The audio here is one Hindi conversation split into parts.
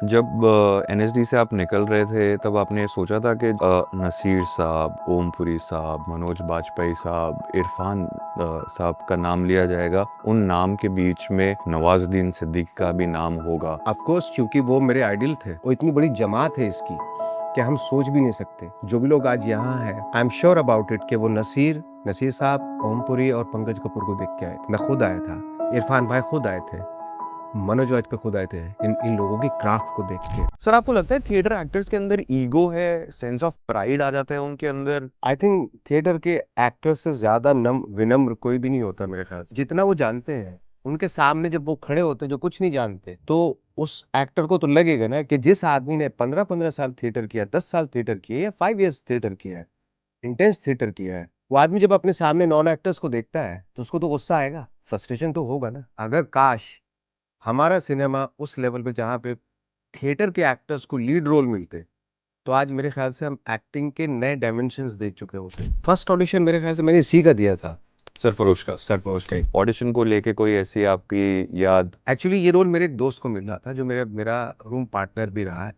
जब एनएसडी से आप निकल रहे थे तब आपने सोचा था कि नसीर साहब, ओमपुरी साहब, मनोज बाजपेयी साहब, इरफान साहब का नाम लिया जाएगा, उन नाम के बीच में नवाजुद्दीन सिद्दीकी का भी नाम होगा? ऑफ कोर्स, क्योंकि वो मेरे आइडल थे। वो इतनी बड़ी जमात है इसकी कि हम सोच भी नहीं सकते। जो भी लोग आज यहाँ हैं, I am sure about it कि वो नसीर साहब, ओमपुरी और पंकज कपूर को देख के आए थे। मैं खुद आया था, इरफान भाई खुद आए थे, मनोज वाजपेयी खुद आए थे, इन लोगों की क्राफ्ट को देख के। सर, आपको लगता है थिएटर एक्टर्स के अंदर ईगो है, सेंस ऑफ प्राइड आ जाता है उनके अंदर? आई थिंक थिएटर के एक्टर्स से ज्यादा विनम्र कोई भी नहीं होता मेरे ख्याल से। जितना वो जानते हैं, उनके सामने जब वो खड़े होते हैं जो कुछ नहीं जानते, तो उस एक्टर को तो लगेगा ना कि जिस आदमी ने 15-15 साल थिएटर किया, 10 साल थिएटर किया या 5 इयर्स थिएटर किया है, इंटेंस थिएटर किया है, वो आदमी जब अपने सामने नॉन एक्टर्स को देखता है तो उसको तो गुस्सा आएगा, फ्रस्ट्रेशन तो होगा ना। अगर काश हमारा सिनेमा उस लेवल पे जहाँ पे थिएटर के एक्टर्स को लीड रोल मिलते, तो आज मेरे ख्याल से हम एक्टिंग के नए डायमेंशंस देख चुके होते। फर्स्ट ऑडिशन मेरे ख्याल से मैंने इसी का दिया था, सरफरोश का सरफरोश का। ऑडिशन को लेके कोई ऐसी आपकी याद? एक्चुअली ये रोल मेरे एक दोस्त को मिल रहा था जो मेरा मेरा रूम पार्टनर भी रहा है।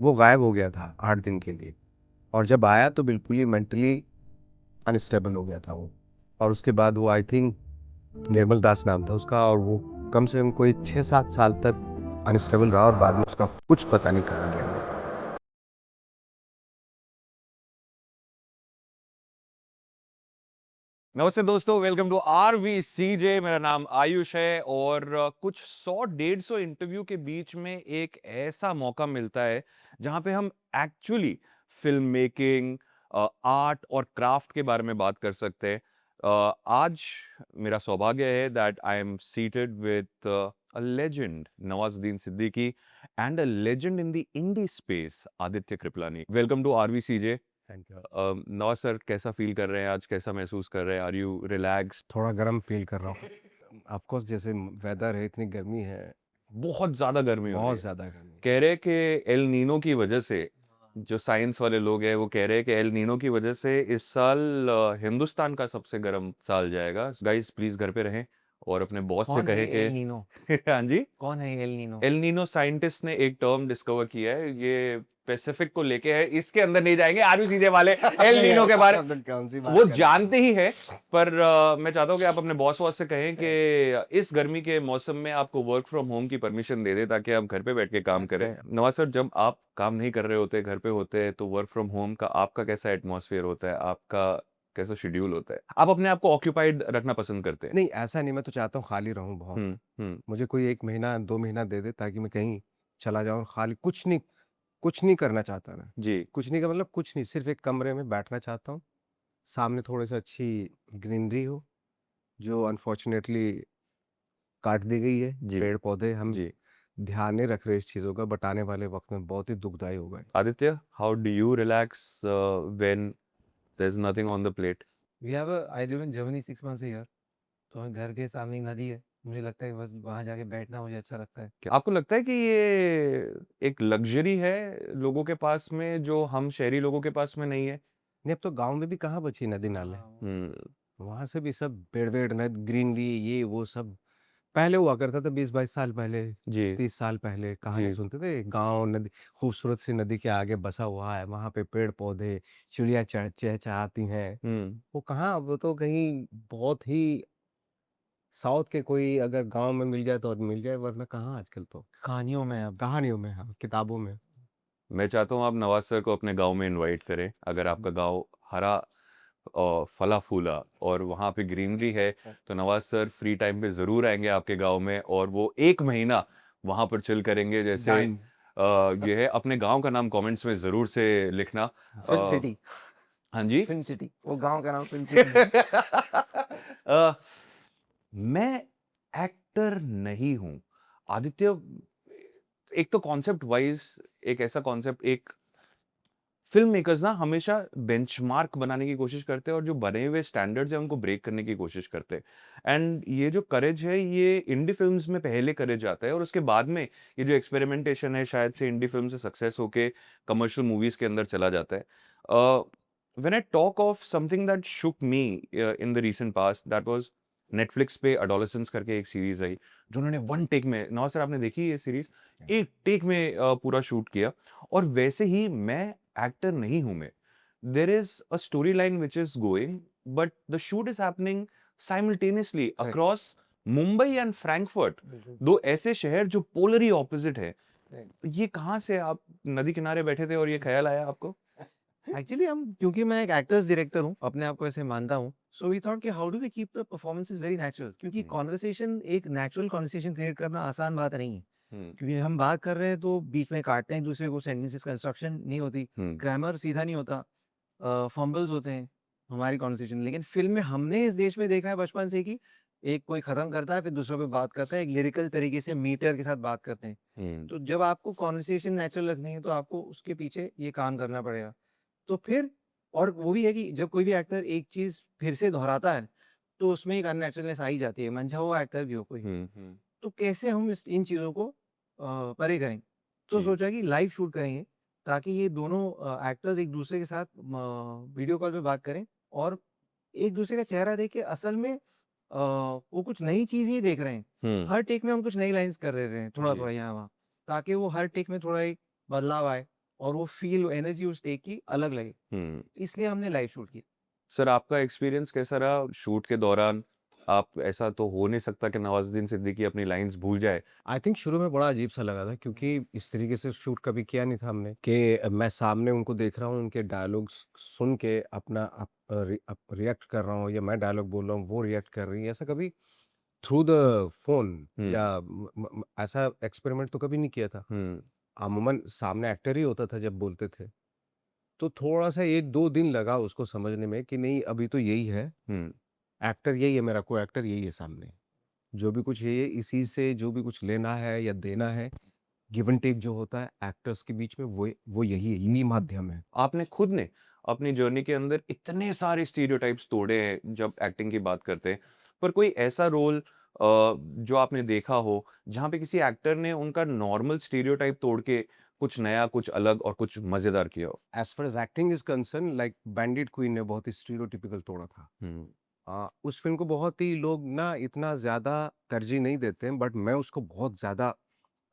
वो गायब हो गया था 8 दिन के लिए, और जब आया तो बिल्कुल ही मेंटली अनस्टेबल हो गया था वो। और उसके बाद वो, आई थिंक निर्मल दास नाम था उसका, और वो कम से कम कोई 6-7 साल तक अनस्टेबल रहा और बाद में उसका कुछ पता नहीं कहा गया। नमस्ते दोस्तों, वेलकम टू RVCJ। मेरा नाम आयुष है और कुछ 100-150 इंटरव्यू के बीच में एक ऐसा मौका मिलता है जहां पे हम एक्चुअली फिल्म मेकिंग, आर्ट और क्राफ्ट के बारे में बात कर सकते हैं। आज मेरा सौभाग्य है that I am seated with a legend Nawazuddin Siddiqui and a legend in the indie space Aditya Kripalani. Welcome to RVCJ। Thank you. Nawaz sir, कैसा फील कर रहे हैं आज? कैसा महसूस कर रहे हैं? Are you relaxed? थोड़ा गर्म फील कर रहा हूँ। ऑफ कोर्स, जैसे वेदर है, इतनी गर्मी है, बहुत ज्यादा गर्मी हो रही बहुत है। ज्यादा गर्मी। कह रहे कि एल नीनो की वजह से, जो साइंस वाले लोग हैं वो कह रहे हैं कि एल नीनो की वजह से इस साल हिंदुस्तान का सबसे गर्म साल जाएगा। गाइस प्लीज घर पे रहें और अपने बॉस से कौन है कहे कि एल नीनो? हाँ जी। कौन है El Nino? El Nino scientist ने एक टर्म डिस्कवर किया है, ये पैसिफिक को लेके है। इसके अंदर नहीं जाएंगे RVCJ वाले एल नीनो के बारे। कौन सी बात वो कर रहे जानते ही है, पर मैं चाहता हूँ कि आप अपने बॉस वॉस से कहें कि इस गर्मी के मौसम में आपको वर्क फ्रॉम होम की परमिशन दे दे ताकि आप घर पे बैठ के काम करें। नवाज सर, जब आप काम नहीं कर रहे होते, घर पे होते हैं, तो वर्क फ्रॉम होम का आपका कैसा एटमॉस्फेयर होता है? आपका कैसा शेड्यूल होता है? आप अपने आप को ऑक्यूपाइड रखना पसंद करते हैं? नहीं, ऐसा नहीं, मैं तो चाहता हूँ खाली रहूँ बहुत। हम्म। मुझे कोई 1 महीना 2 महीना दे दे ताकि मैं कहीं चला जाऊँ, खाली कुछ नहीं करना चाहता मैं। जी। कुछ नहीं का मतलब कुछ नहीं, सिर्फ़ एक कमरे में बैठना चाहता हूँ। सामने थोड़ी-सी अच्छी ग्रीनरी हो, जो अनफॉर्च्युनेटली काट दी गई है। जी। पेड़-पौधे हम जी। ध्यान नहीं रख रहे इस चीज़ों का, बट आने वाले वक़्त में बहुत ही दुखदाई होगा। Aditya, how do you relax when there is nothing on the plate? I live in Germany 6 months here. तो घर के सामने एक नदी है, मुझे लगता है बस वहां जाके बैठना मुझे अच्छा लगता है। क्या आपको लगता है कि ये एक लग्जरी है लोगों के पास में जो हम शहरी लोगों के पास में नहीं है? नहीं, अब तो गाँव में भी कहाँ बची नदी-नाले। हम्म। वहाँ से भी सब पेड़-वेड़, ग्रीनरी, ये वो सब पहले हुआ करता था 20-22 साल पहले, जी। 30 साल पहले कहानी जी। सुनते थे। गाँव नदी, खूबसूरत सी नदी के आगे बसा हुआ है, वहाँ पे पेड़-पौधे, चिड़िया चहचहाती हैं। हम्म। वो कहाँ, वो तो कहीं बहुत ही साउथ के कोई अगर गाँव में मिल जाए तो मिल जाए, वरना कहाँ आजकल तो। कहानियों में अब। कहानियों में, हाँ, किताबों में। मैं चाहता हूँ आप नवाज सर को अपने गांव में इनवाइट करें। अगर आपका गांव हरा और फला फूला और वहाँ पे ग्रीनरी है, तो नवाज सर फ्री टाइम पे जरूर आएंगे आपके गांव में और वो 1 महीना वहाँ पर चिल करेंगे। जैसे डन। ये है, अपने गांव का नाम कमेंट्स में जरूर से लिखना। फिन अ, सिटी। हाँ जी। फिन सिटी, वो गांव का नाम फिन सिटी है। अ, मैं एक्टर नहीं हूं आदित्य। एक तो कॉन्सेप्ट वाइज, एक ऐसा कॉन्सेप्ट, एक फिल्म मेकर्स ना हमेशा बेंचमार्क बनाने की कोशिश करते हैं और जो बने हुए स्टैंडर्ड्स हैं उनको ब्रेक करने की कोशिश करते हैं। एंड ये जो करेज है, ये इंडी फिल्म्स में पहले करेज आता है और उसके बाद में ये जो एक्सपेरिमेंटेशन है शायद से इंडी फिल्म से सक्सेस होके कमर्शियल मूवीज के अंदर चला जाता है। When I talk of something that Shuk me in the recent past, that was Netflix पे एडोलेसेंस करके एक सीरीज आई जो उन्होंने वन टेक में, नवाज सर आपने देखी ये सीरीज, एक टेक में पूरा शूट किया। और वैसे ही मैं एक्टर नहीं हूं मैं, there is a story line which is going but the shoot is happening simultaneously across Mumbai and Frankfurt, बिल्कुल दो ऐसे शहर जो पोलरी ऑपोजिट है। राइट। ये कहाँ से आप नदी किनारे बैठे थे और ये ख्याल आया आपको? एक्चुअली हम क्योंकि मैं एक एक्टर्स डायरेक्टर हूँ, अपने आप को ऐसे मानता हूँ, सो वी थॉट कि how do we keep the performances very natural, क्योंकि कॉन्वर्सेशन एक नेचुरल कॉन्वर्सेशन क्रिएट करना आसान बात नहीं है। हम्म, क्योंकि हम बात कर रहे हैं तो बीच में काटते हैं एक दूसरे को, सेंटेंसेस कंस्ट्रक्शन नहीं होती, हम्म, ग्रामर सीधा नहीं होता, फंबल्स होते हैं हमारी कॉन्वर्सेशन। लेकिन फिल्म में हमने इस देश में देखा है बचपन से कि एक कोई खत्म करता है फिर दूसरों पे बात करता है, एक लिरिकल तरीके से मीटर के साथ बात करते हैं। हम्म, तो जब आपको कॉन्वर्सेशन नेचुरल रखनी है तो आपको उसके पीछे ये काम करना पड़ेगा। तो फिर और वो भी है कि जब कोई भी एक्टर एक चीज़ फिर से दोहराता है, तो उसमें एक अननेचुरलनेस आ ही जाती है, मंझा हुआ एक्टर भी हो कोई। हम्म, तो कैसे हम इन चीज़ों को परे करें? तो जी, सोचा कि लाइव शूट करेंगे, ताकि ये दोनों एक्टर्स एक दूसरे के साथ वीडियो कॉल पे बात करें और एक दूसरे का चेहरा देख के असल में वो कुछ नई चीज़ ही देख रहे हैं। हम्म, हर टेक में हम कुछ नई लाइन्स कर रहे थे, जी, थोड़ा-थोड़ा यहाँ-वहाँ, ताकि वो हर टेक में थोड़ा एक बदलाव आए और वो फ़ील, एनर्जी उस टेक की अलग लगे। हम्म। इसलिए हमने लाइव शूट किया। सर आपका एक्सपीरियंस कैसा रहा शूट के दौरान? आप, ऐसा तो हो नहीं सकता कि नवाजुद्दीन सिद्दीकी अपनी लाइंस भूल जाए। आई थिंक शुरू में बड़ा अजीब सा लगा था क्योंकि इस तरीके से शूट कभी किया नहीं था हमने कि मैं सामने उनको देख रहा हूँ, उनके डायलॉग्स सुन के अपना रिएक्ट कर रहा हूँ, या मैं डायलॉग बोल रहा हूँ वो रिएक्ट कर रही है, ऐसा कभी थ्रू द फोन हम्म, या ऐसा एक्सपेरिमेंट तो कभी नहीं किया था। हम्म, अमूमन सामने एक्टर ही होता था जब बोलते थे। तो थोड़ा सा 1-2 दिन लगा उसको समझने में कि नहीं अभी तो यही है, हम्म, एक्टर यही है, मेरा को एक्टर यही है सामने, जो भी कुछ ये इसी से जो भी कुछ लेना है या देना है, गिव एंड टेक जो होता है एक्टर्स के बीच में, वो यही है, यही माध्यम है। आपने खुद ने अपनी जर्नी के अंदर इतने सारे स्टीरियोटाइप्स तोड़े हैं जब एक्टिंग की बात करते हैं, पर कोई ऐसा रोल जो आपने देखा हो जहाँ पे किसी एक्टर ने उनका नॉर्मल स्टीरियोटाइप तोड़ के कुछ नया, कुछ अलग और कुछ मजेदार किया हो? As far as acting is concerned, like Bandit Queen ने बहुत ही स्टीरियोटिपिकल तोड़ा था। हम्म, उस फिल्म को बहुत ही लोग ना इतना ज्यादा तरजीह नहीं देते हैं, बट मैं उसको बहुत ज्यादा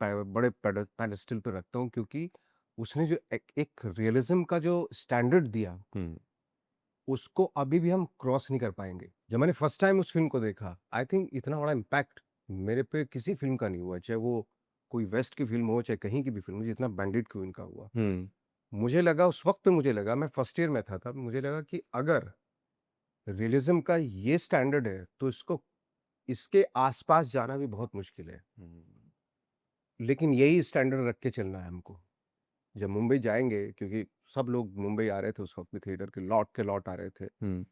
बड़े पेडेस्टल पे रखता हूँ, क्योंकि उसने जो एक रियलिज्म का जो स्टैंडर्ड दिया, हम्म, उसको अभी भी हम क्रॉस नहीं कर पाएंगे। जब मैंने फर्स्ट टाइम उस फिल्म को देखा, आई थिंक इतना बड़ा इम्पैक्ट मेरे पे किसी फिल्म का नहीं हुआ, चाहे वो कोई वेस्ट की फिल्म हो चाहे कहीं की भी फिल्म हो, जितना बैंडिट क्वीन का हुआ। हम्म, मुझे लगा उस वक्त पे, मुझे लगा मैं फर्स्ट ईयर में था तब, मुझे लगा कि अगर रियलिज्म का ये स्टैंडर्ड है तो इसको इसके आसपास जाना भी बहुत मुश्किल है। हम्म, लेकिन यही स्टैंडर्ड रख के चलना है हमको। जब मुंबई जाएंगे, क्योंकि सब लोग मुंबई आ रहे थे उस वक्त में, थिएटर के लौट आ रहे थे, हम्म,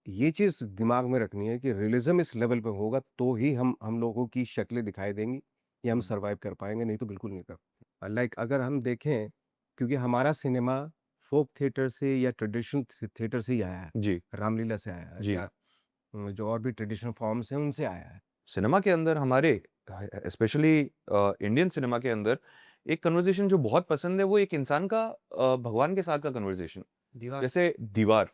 ये चीज़ दिमाग में रखनी है कि रियलिज़्म इस लेवल पे होगा तो ही हम लोगों की शक्लें दिखाई देंगी या हम हम्म, सर्वाइव कर पाएँगे, नहीं तो बिल्कुल नहीं कर। लाइक अगर हम देखें, क्योंकि हमारा सिनेमा फ़ोक थिएटर से या ट्रेडिशनल थिएटर से ही आया है, जी, रामलीला से आया है, जी। या जो और भी ट्रेडिशनल फ़ॉर्म्स हैं उनसे आया है। सिनेमा के अंदर हमारे, स्पेशली इंडियन सिनेमा के अंदर एक कन्वर्सेशन जो बहुत पसंद है, वो एक इंसान का भगवान के साथ का कन्वर्सेशन, दीवार। जैसे दीवार।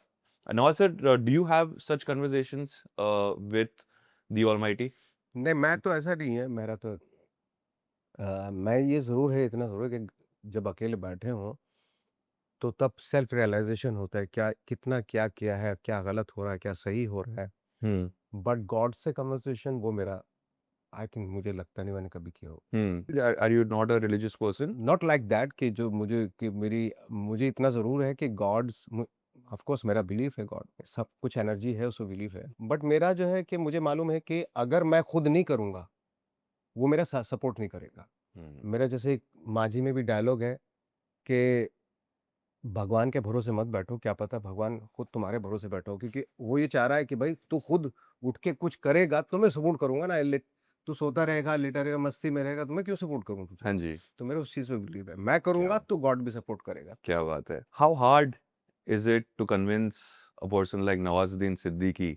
Nawaz sir, do you have such conversations with the almighty? नहीं, मैं तो ऐसा नहीं है, मेरा तो मैं ये ज़रूर है, इतना ज़रूर है कि जब अकेले बैठे हों तो तब सेल्फ रियलाइज़ेशन होता है, क्या कितना क्या किया है, क्या गलत हो रहा है, क्या सही हो रहा है। हम्म, बट गॉड से कन्वर्सेशन वो मेरा, आई थिंक मुझे लगता नहीं मैंने कभी किया हो। Are you not a religious person? Not like that कि जो मुझे कि मेरी मुझे इतना ज़रूर है कि गॉड्स ऑफ कोर्स मेरा बिलीफ है गॉड में, सब कुछ एनर्जी है, उसमें बिलीफ है। बट मेरा जो है कि मुझे मालूम है कि अगर मैं खुद नहीं करूँगा, वो मेरा सपोर्ट नहीं करेगा। मेरा जैसे एक माझी में भी डायलॉग है कि भगवान के भरोसे मत बैठो, क्या पता भगवान खुद तुम्हारे भरोसे बैठा हो, क्योंकि वो ये चाह रहा है कि भाई तू खुद उठ के कुछ करेगा तो मैं सपोर्ट करूंगा ना। तू सोता रहेगा, लेटा रहेगा, मस्ती में रहेगा, तो मैं क्यों सपोर्ट करूं तुझे? हाँ जी, तो मेरा उस चीज में बिलीव है, मैं करूंगा क्या तो गॉड भी सपोर्ट करेगा। क्या बात है। How hard is it to convince a person like Nawazuddin Siddiqui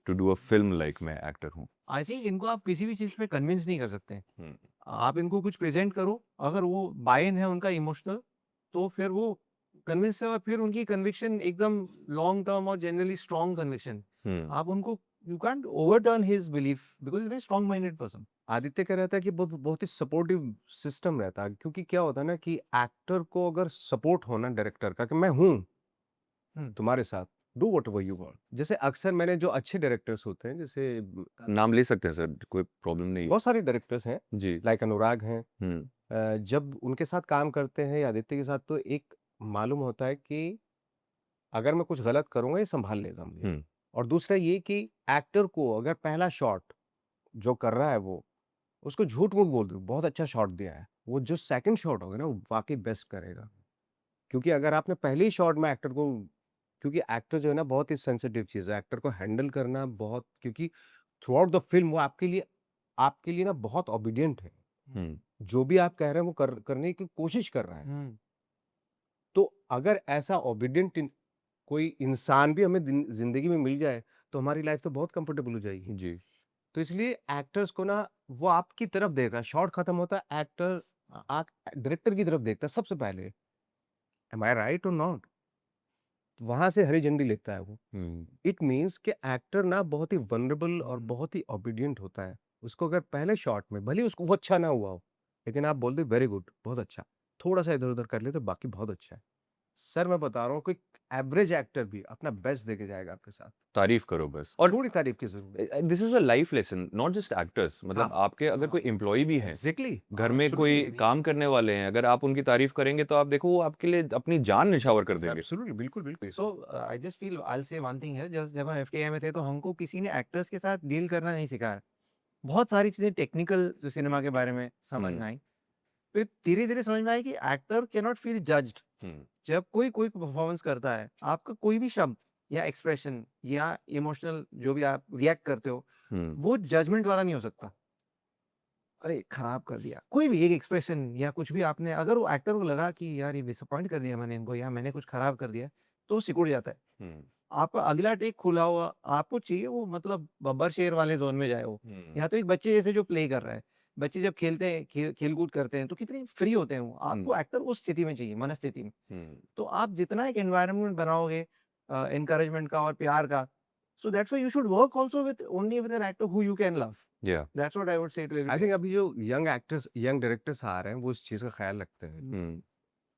to do a film like मैं एक्टर हूँ? आई थिंक इनको आप किसी भी चीज़ पे कन्विंस नहीं कर सकते हैं। हम्म, आप इनको कुछ प्रेज़ेंट करो, अगर वो बाय इन है उनका इमोशनल, तो फिर वो कन्विंस है और फिर उनकी कन्विक्शन एकदम लॉन्ग टर्म और जनरली स्ट्रॉन्ग कन्विक्शन। हम्म, आप उनको you can't overturn his belief because he's a very strong minded person. Aditya कह रहा था कि बहुत बहुत ही सपोर्टिव सिस्टम रहता है, क्योंकि क्या होता है ना कि एक्टर को अगर सपोर्ट होना डायरेक्टर का कि मैं हूँ तुम्हारे साथ, डू व्हाटएवर यू वांट। जैसे अक्सर मैंने जो अच्छे डायरेक्टर्स होते हैं, जैसे नाम ले सकते हैं सर, कोई प्रॉब्लम नहीं है। बहुत सारे डायरेक्टर्स हैं, जी। लाइक अनुराग हैं, हम्म। जब उनके साथ काम करते हैं या आदित्य के साथ, तो एक मालूम होता है कि अगर मैं कुछ गलत करूंगा ये संभाल लेगा मुझे। हम्म। और दूसरा ये कि एक्टर को अगर पहला शॉट जो कर रहा है वो उसको झूठ मूठ बोल दो बहुत अच्छा शॉट दिया है, वो जो सेकंड शॉट होगा ना वो वाकई बेस्ट करेगा। क्योंकि अगर आपने पहले ही शॉट में एक्टर को, क्योंकि एक्टर जो है ना बहुत ही सेंसिटिव चीज़ है, एक्टर को हैंडल करना बहुत, क्योंकि थ्रू आउट द फिल्म वो आपके लिए ना बहुत ओबीडियंट है, हम्म। जो भी आप कह रहे हैं वो करने की कोशिश कर रहा है। तो अगर ऐसा ओबीडियंट कोई इंसान भी हमें जिंदगी में मिल जाए तो हमारी लाइफ तो बहुत कंफर्टेबल हो जाएगी। जी। तो इसलिए एक्टर्स को ना वो आपकी तरफ देख रहा है, शॉट खत्म होता है, एक्टर डायरेक्टर की तरफ देखता है सबसे पहले, एम आई राइट और नॉट, वहां से हरी झंडी लेता है वो। हम्म। इट मीन्स कि एक्टर ना बहुत ही वनरेबल और बहुत ही ओबीडियंट होता है। उसको अगर पहले शॉट में भले ही उसको वो अच्छा ना हुआ हो, लेकिन आप बोल दो वेरी गुड, बहुत अच्छा, थोड़ा सा इधर उधर कर ले तो बाकी बहुत अच्छा है। सर मैं बता रहा हूँ कोई एवरेज एक्टर भी अपना बेस्ट देके जाएगा आपके साथ, तारीफ करो बस। और थोड़ी तारीफ की जरूरत है। This is a life lesson, not just actors, मतलब हाँ, आपके अगर कोई एम्प्लॉय भी हैं, एग्जैक्टली, घर में कोई काम करने वाले हैं, अगर आप उनकी तारीफ करेंगे तो आप देखो वो आपके लिए अपनी जान निछावर कर देंगे। एब्सोल्युटली, बिल्कुल बिल्कुल। So I just feel I'll say one thing है, जब हम FTI में थे तो हमको किसी ने एक्टर्स के साथ डील करना नहीं सिखाया। बहुत सारी चीजें टेक्निकल जो सिनेमा के बारे में समझ में आई, फिर धीरे धीरे समझ में आई कि actor can not feel judged. जब कोई कोई परफॉर्मेंस करता है, आपका कोई भी शब्द या एक्सप्रेशन या इमोशनल जो भी आप रिएक्ट करते हो, वो जजमेंट वाला नहीं हो सकता। अरे खराब कर दिया, कोई भी एक एक्सप्रेशन या कुछ भी आपने, अगर वो एक्टर को लगा कि यार ये डिसअपॉइंट कर दिया मैंने इनको या मैंने कुछ खराब कर दिया, तो वो सिकुड़ जाता है। आपका अगला टेक खुला हुआ, आपको चाहिए वो मतलब बब्बर शेर वाले जोन में जाए वो। या तो एक बच्चे जैसे जो प्ले कर रहा है, बच्चे जब खेलते हैं, खेल-कूद करते हैं तो कितने फ्री होते हैं वो। आपको एक्टर उस स्थिति में चाहिए, मनस्थिति में। तो आप जितना एक एनवायरनमेंट बनाओगे एनकरेजमेंट का और प्यार का, so that's why you should work also with only with an actor who you can love. या that's what I would say to I everybody. Think अभी जो यंग एक्टर्स, यंग डायरेक्टर्स आ रहे हैं वो इस चीज का ख्याल रखते हैं।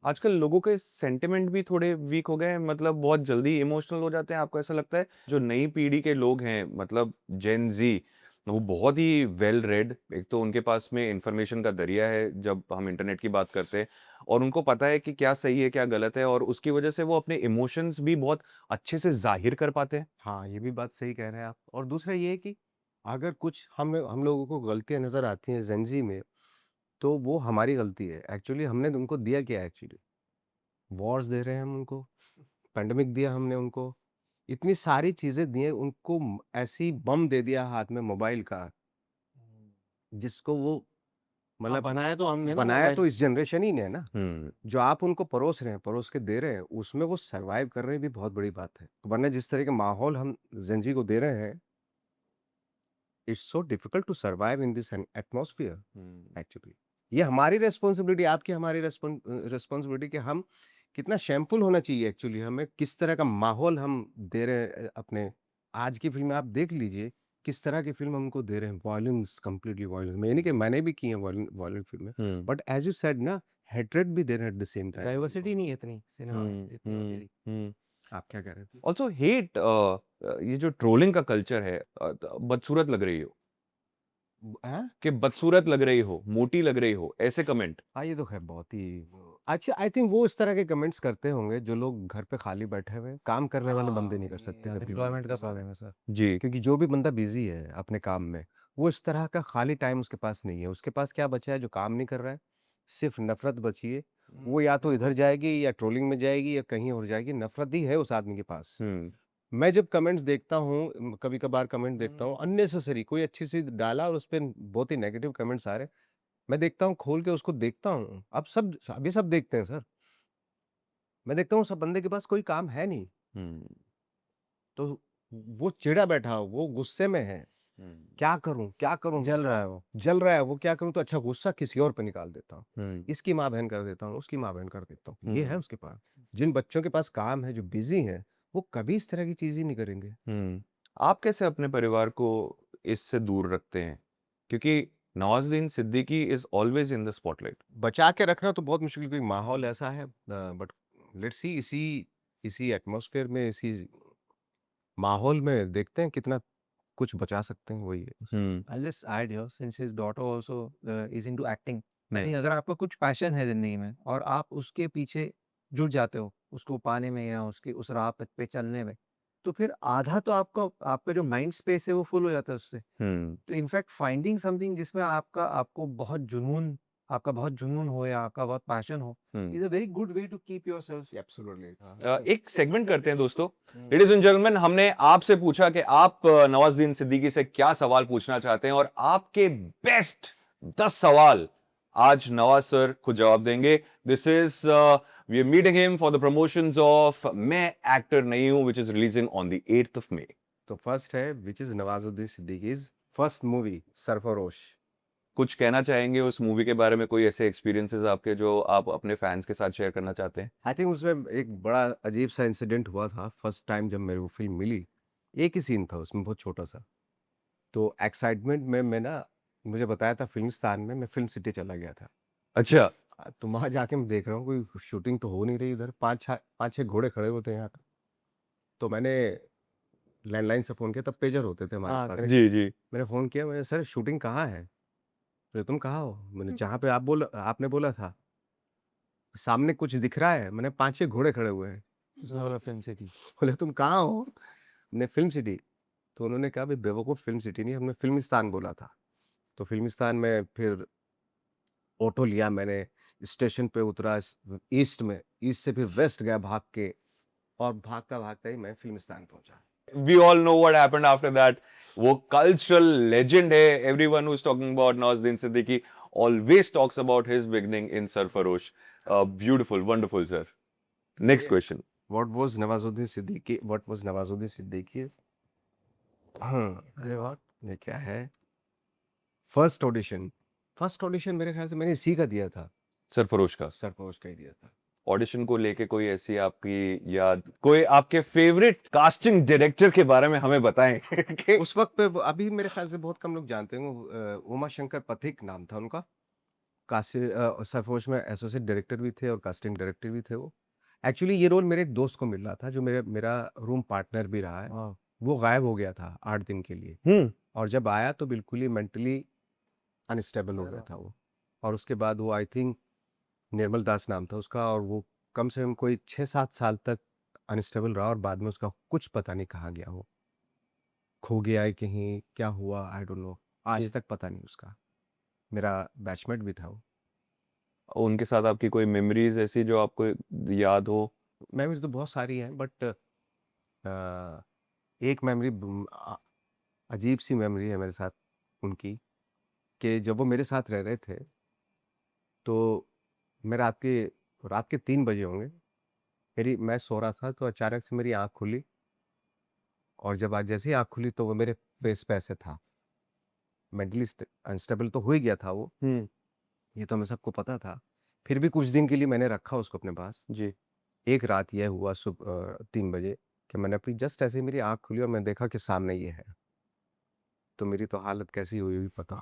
आजकल लोगों के सेंटिमेंट भी थोड़े वीक हो गए हैं, मतलब बहुत जल्दी इमोशनल हो जाते हैं। आपको ऐसा लगता है जो नई पीढ़ी के लोग हैं, मतलब जेन जी, वो बहुत ही वेल रेड, एक तो उनके पास में इंफॉर्मेशन का दरिया है जब हम इंटरनेट की बात करते हैं, और उनको पता है कि क्या सही है क्या गलत है, और उसकी वजह से वो अपने इमोशंस भी बहुत अच्छे से जाहिर कर पाते हैं। हाँ, ये भी बात सही कह रहे हैं आप। और दूसरा ये है कि अगर कुछ हम लोगों को गलतियां नजर आती हैं जेंजी में, तो वो हमारी गलती है। एक्चुअली हमने उनको दिया क्या, एक्चुअली वॉर्स दे रहे हैं हम उनको, पेंडेमिक दिया हमने उनको, इतनी सारी चीजें दी हैं उनको, ऐसी बम दे दिया हाथ में मोबाइल का, जिसको वो हाँ, मतलब बनाया तो हमने ना बनाया मोबाइल। तो इस जनरेशन ही ने है ना। हम्म। जो आप उनको परोस रहे हैं, परोस के दे रहे हैं, उसमें वो सरवाइव कर रहे हैं भी बहुत बड़ी बात है। वरना जिस तरह का माहौल हम जेंजी को दे रहे हैं, it's so difficult to survive in this atmosphere actually. ये हमारी रेस्पॉन्सिबिलिटी, आपकी हमारी रेस्पॉन्सिबिलिटी कि हम कितना शेमफुल होना चाहिए एक्चुअली, हमें किस तरह का माहौल हम दे रहे हैं अपने। आज की फिल्म आप देख लीजिए किस तरह की फिल्म हमको दे रहे हैं, वॉयलेंस, कंप्लीटली वॉयलेंस। मैं नहीं कि मैंने भी की है वॉयलेंट फिल्में, बट एज यू सेड ना, हेट्रेड भी दे रहे हैं at the same time. Diversity नहीं है इतनी सिनेमा में जितनी होती थी। आप क्या कह रहे थे? ऑल्सो हेट, ये जो ट्रोलिंग का कल्चर है, बदसूरत लग रही हो, हाँ, कि बदसूरत लग रही हो, मोटी लग रही हो, ऐसे कमेंट। हाँ, ये तो खैर बहुत ही अच्छा। आई थिंक वो इस तरह के कमेंट्स करते होंगे जो लोग घर पे खाली बैठे हुए काम करने वाले बंदे नहीं कर सकते कभी भी। एम्प्लॉयमेंट का प्रॉब्लम है सर। जी। क्योंकि जो भी बंदा बिजी है अपने काम में, वो इस तरह का खाली टाइम उसके पास नहीं है। उसके पास क्या बचा है जो काम नहीं कर रहा है? सिर्फ नफरत बची है। वो या तो इधर जाएगी या ट्रोलिंग में जाएगी या कहीं और जाएगी, नफरत ही है उस आदमी के पास। मैं जब कमेंट्स देखता हूँ, कभी कभार कमेंट देखता हूँ अननेसेसरी, कोई अच्छी सी डाला और उस पर बहुत ही नेगेटिव कमेंट्स आ रहे, मैं देखता हूँ, खोल के उसको देखता हूँ। अब सब अभी सब देखते हैं सर। मैं देखता हूँ सब बंदे के पास कोई काम है नहीं, तो वो चिढ़ा बैठा हो, वो गुस्से में है, क्या करूं क्या करूं, जल रहा है वो। जल रहा है वो, क्या करूं? तो अच्छा गुस्सा किसी और पे निकाल देता हूँ, इसकी माँ बहन कर देता हूँ, उसकी माँ बहन कर देता हूँ। ये है उसके पास। जिन बच्चों के पास काम है, जो बिजी हैं, वो कभी इस तरह की चीज ही नहीं करेंगे। आप कैसे अपने परिवार को इससे दूर रखते हैं? क्योंकि Nawazuddin Siddiqui is always in the spotlight. बचा के रखना तो बहुत मुश्किल, क्योंकि माहौल ऐसा है, बट लेट्स सी, इसी इसी एटमॉस्फेयर में, इसी माहौल में देखते हैं कितना कुछ बचा सकते हैं, वही है। हुँ। I'll just add here, since his daughter also is into acting. I नहीं। think अगर आपका कुछ पैशन है ज़िंदगी में और आप उसके पीछे जुट जाते हो, उसको पाने में या उसकी उस राह पे चलने में, तो फिर आधा तो आपका आपका जो माइंड स्पेस है वो फुल हो जाता है उससे। हुँ। तो इनफैक्ट फाइंडिंग समथिंग जिसमें आपका बहुत जुनून हो या आपका बहुत पैशन हो, हुँ। Is a very good way to keep yourself. Absolutely. एक सेगमेंट करते हैं दोस्तों। हुँ। लेडीज एंड जेंटलमैन, हमने आपसे पूछा कि आप नवाज़ुद्दीन सिद्दीकी से क्या सवाल पूछना चाहते हैं और आपके बेस्ट 10 सवाल आज नवाज सर खुद जवाब देंगे। This is we are meeting him for the promotions of Main actor नहीं Hoon which is releasing on the 8th of May. तो फर्स्ट है, विच इज नवाजुद्दीन सिद्दीकी's फर्स्ट मूवी, सरफरोश। कुछ कहना चाहेंगे उस मूवी के बारे में? कोई ऐसे एक्सपीरियंसेस आपके जो आप अपने फैंस के साथ शेयर करना चाहते हैं? आई थिंक उसमें एक बड़ा अजीब सा इंसिडेंट हुआ था फर्स्ट टाइम जब मेरे को फिल्म मिली। एक ही सीन था उसमें, बहुत छोटा सा। तो एक्साइटमेंट में मैं ना, मुझे बताया था फिल्मिस्तान में, मैं फिल्म सिटी चला गया था। अच्छा। तो वहाँ जाके मैं देख रहा हूँ कोई शूटिंग तो हो नहीं रही इधर, पाँच छः घोड़े खड़े होते हैं यहाँ। तो मैंने लैंडलाइन से फ़ोन किया, तब पेजर होते थे हमारे हाँ, पास। करेक्ट। जी जी। मैंने फ़ोन किया, मैंने, सर शूटिंग कहाँ है? बोले तुम कहाँ हो? मैंने, जहाँ पे आपने बोला था। सामने कुछ दिख रहा है? मैंने 5-6 घोड़े खड़े हुए हैं। उसने बोला फिल्म सिटी। बोले तुम कहाँ हो? मैंने फिल्म सिटी। तो उन्होंने कहा, भाई बेवकूफ़, फिल्म सिटी नहीं, हमने फिल्मिस्तान बोला था। तो फिल्मिस्तान में फिर ऑटो लिया मैंने, स्टेशन पे उतरा, ईस्ट में, ईस्ट से फिर वेस्ट गया भाग के, और भागता-भागता ही मैं फिल्मिस्तान पहुँचा। We all know what happened after that. वो कल्चरल लेजेंड है. Everyone who's talking about Nawazuddin Siddiqui always talks about his beginning in Sarfarosh. Beautiful, wonderful, sir. Next question. What was Nawazuddin Siddiqui? अरे वाह! ये क्या है? फर्स्ट ऑडिशन मेरे ख्याल से मैंने इसी का दिया था, सरफरोश का सरफरोश का ही दिया था। ऑडिशन को लेके कोई ऐसी आपकी याद, कोई आपके फेवरेट कास्टिंग डायरेक्टर के बारे में हमें बताएं कि उस वक्त पे अभी मेरे ख्याल से बहुत कम लोग जानते होंगे, उमा शंकर पथिक नाम था उनका। सरफरोश में एसोसिएट डायरेक्टर भी थे और कास्टिंग डायरेक्टर भी थे वो। एक्चुअली ये रोल मेरे एक दोस्त को मिल रहा था, जो मेरा रूम पार्टनर भी रहा है। वाह! वो गायब हो गया था 8 दिन के लिए, हम्म और जब आया तो बिल्कुल ही मेंटली अनस्टेबल हो गया था वो। और उसके बाद वो, आई थिंक निर्मल दास नाम था उसका, और वो कम से कम कोई 6-7 साल तक अनस्टेबल रहा, और बाद में उसका कुछ पता नहीं कहाँ गया वो। खो गया है कहीं, क्या हुआ, आई डोंट नो। आज तक पता नहीं उसका। मेरा बैचमेट भी था वो। उनके साथ आपकी कोई मेमोरीज ऐसी जो आपको याद हो? मेमोरीज तो बहुत सारी हैं, बट एक मेमोरी अजीब सी मेमोरी है मेरे साथ उनकी, कि जब वो मेरे साथ रह रहे थे, तो मैं रात के 3 बजे होंगे, मैं सो रहा था, तो अचानक से मेरी आँख खुली, और जब आज जैसे ही आँख खुली तो वो मेरे फेस पे ऐसे था। मेंटली अनस्टेबल तो हो ही गया था वो, हम्म ये तो हमें सबको पता था। फिर भी कुछ दिन के लिए मैंने रखा उसको अपने पास। जी। एक रात ये हुआ 3 बजे, कि मैंने अपनी जस्ट ऐसे ही मेरी आँख खुली और मैं देखा कि सामने ये है। तो मेरी तो हालत कैसी हुई हुई पता।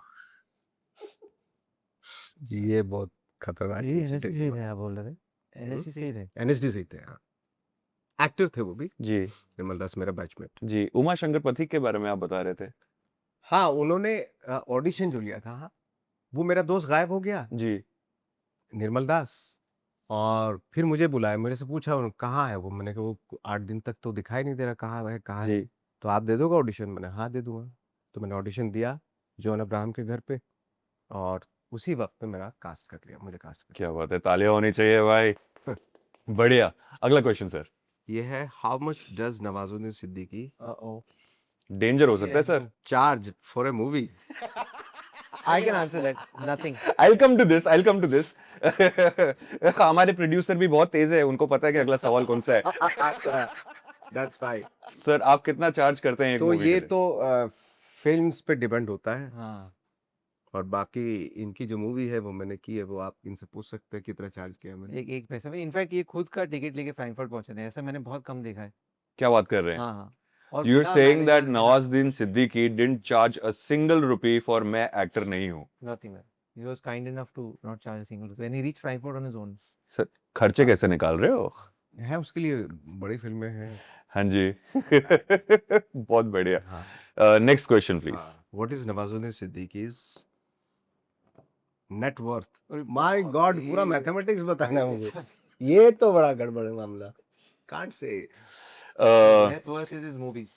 जी, ये बहुत खतरनाक ये इंसिडेंट एनएसडी से ही हुआ। थे आप बोल रहे थे? एनएसडी से ही थे? एनएसडी से ही थे, हाँ। एक्टर थे वो भी, जी। निर्मल दास मेरा बैचमेट। जी, उमा शंकर पथिक के बारे में आप बता रहे थे। हाँ, उन्होंने ऑडिशन जो लिया था, हाँ, वो मेरा दोस्त गायब हो गया, जी। निर्मल दास। और फिर मुझे बुलाया, मेरे से पूछा कहाँ है वो? मैंने कहा वो 8 दिन तक तो दिखाई नहीं दे रहा, कहाँ है, कहाँ है? जी। तो आप दे दोगे ऑडिशन? मैंने, हाँ, दे दूँगा। तो मैंने ऑडिशन दिया जॉन अब्राहम के घर पे, और उसी वक़्त पे मेरा कास्ट कर लिया, मुझे कास्ट कर क्या बात है, तालियां होनी चाहिए भाई। लिया। बढ़िया। अगला क्वेश्चन सर। ये है, how much does Nawazuddin Siddiqui Uh-oh. Danger हो सकता है sir. Charge for a movie? I can answer that. Nothing. I'll come to this. I'll come to this. हमारे प्रोड्यूसर भी बहुत तेज है, उनको पता है कि अगला सवाल कौन सा है। That's right. सर आप कितना चार्ज करते हैं एक तो मूवी के ये लिए? तो फ़िल्म्स पे डिपेंड होता है, हाँ। और बाकी इनकी जो मूवी है वो मैंने की है, वो आप इनसे पूछ सकते हैं कितना चार्ज किया मैंने। एक पैसा में इनफैक्ट ये खुद का टिकट लेके फ्रैंकफर्ट पहुंचे थे, ऐसा मैंने बहुत कम देखा है। क्या बात कर रहे हैं? हाँ, हाँ। और You're बिना saying that manager Nawazuddin Siddiqui didn't charge a single rupee for मैं actor नहीं हूँ. Nothing. He was kind enough to not charge a single rupee. When he reached Frankfurt on his own. Sir खर्चे कैसे निकाल रहे हो? है उसके लिए बड़ी फिल्में हैं। हाँ जी. बहुत बढ़िया. हाँ Next question please. What is Nawazuddin सिद्दीकी's नेट वर्थ? माय गॉड पूरा मैथमेटिक्स बताना है मुझे, ये तो बड़ा गड़बड़ है मामला, can't say. Net worth is his movies.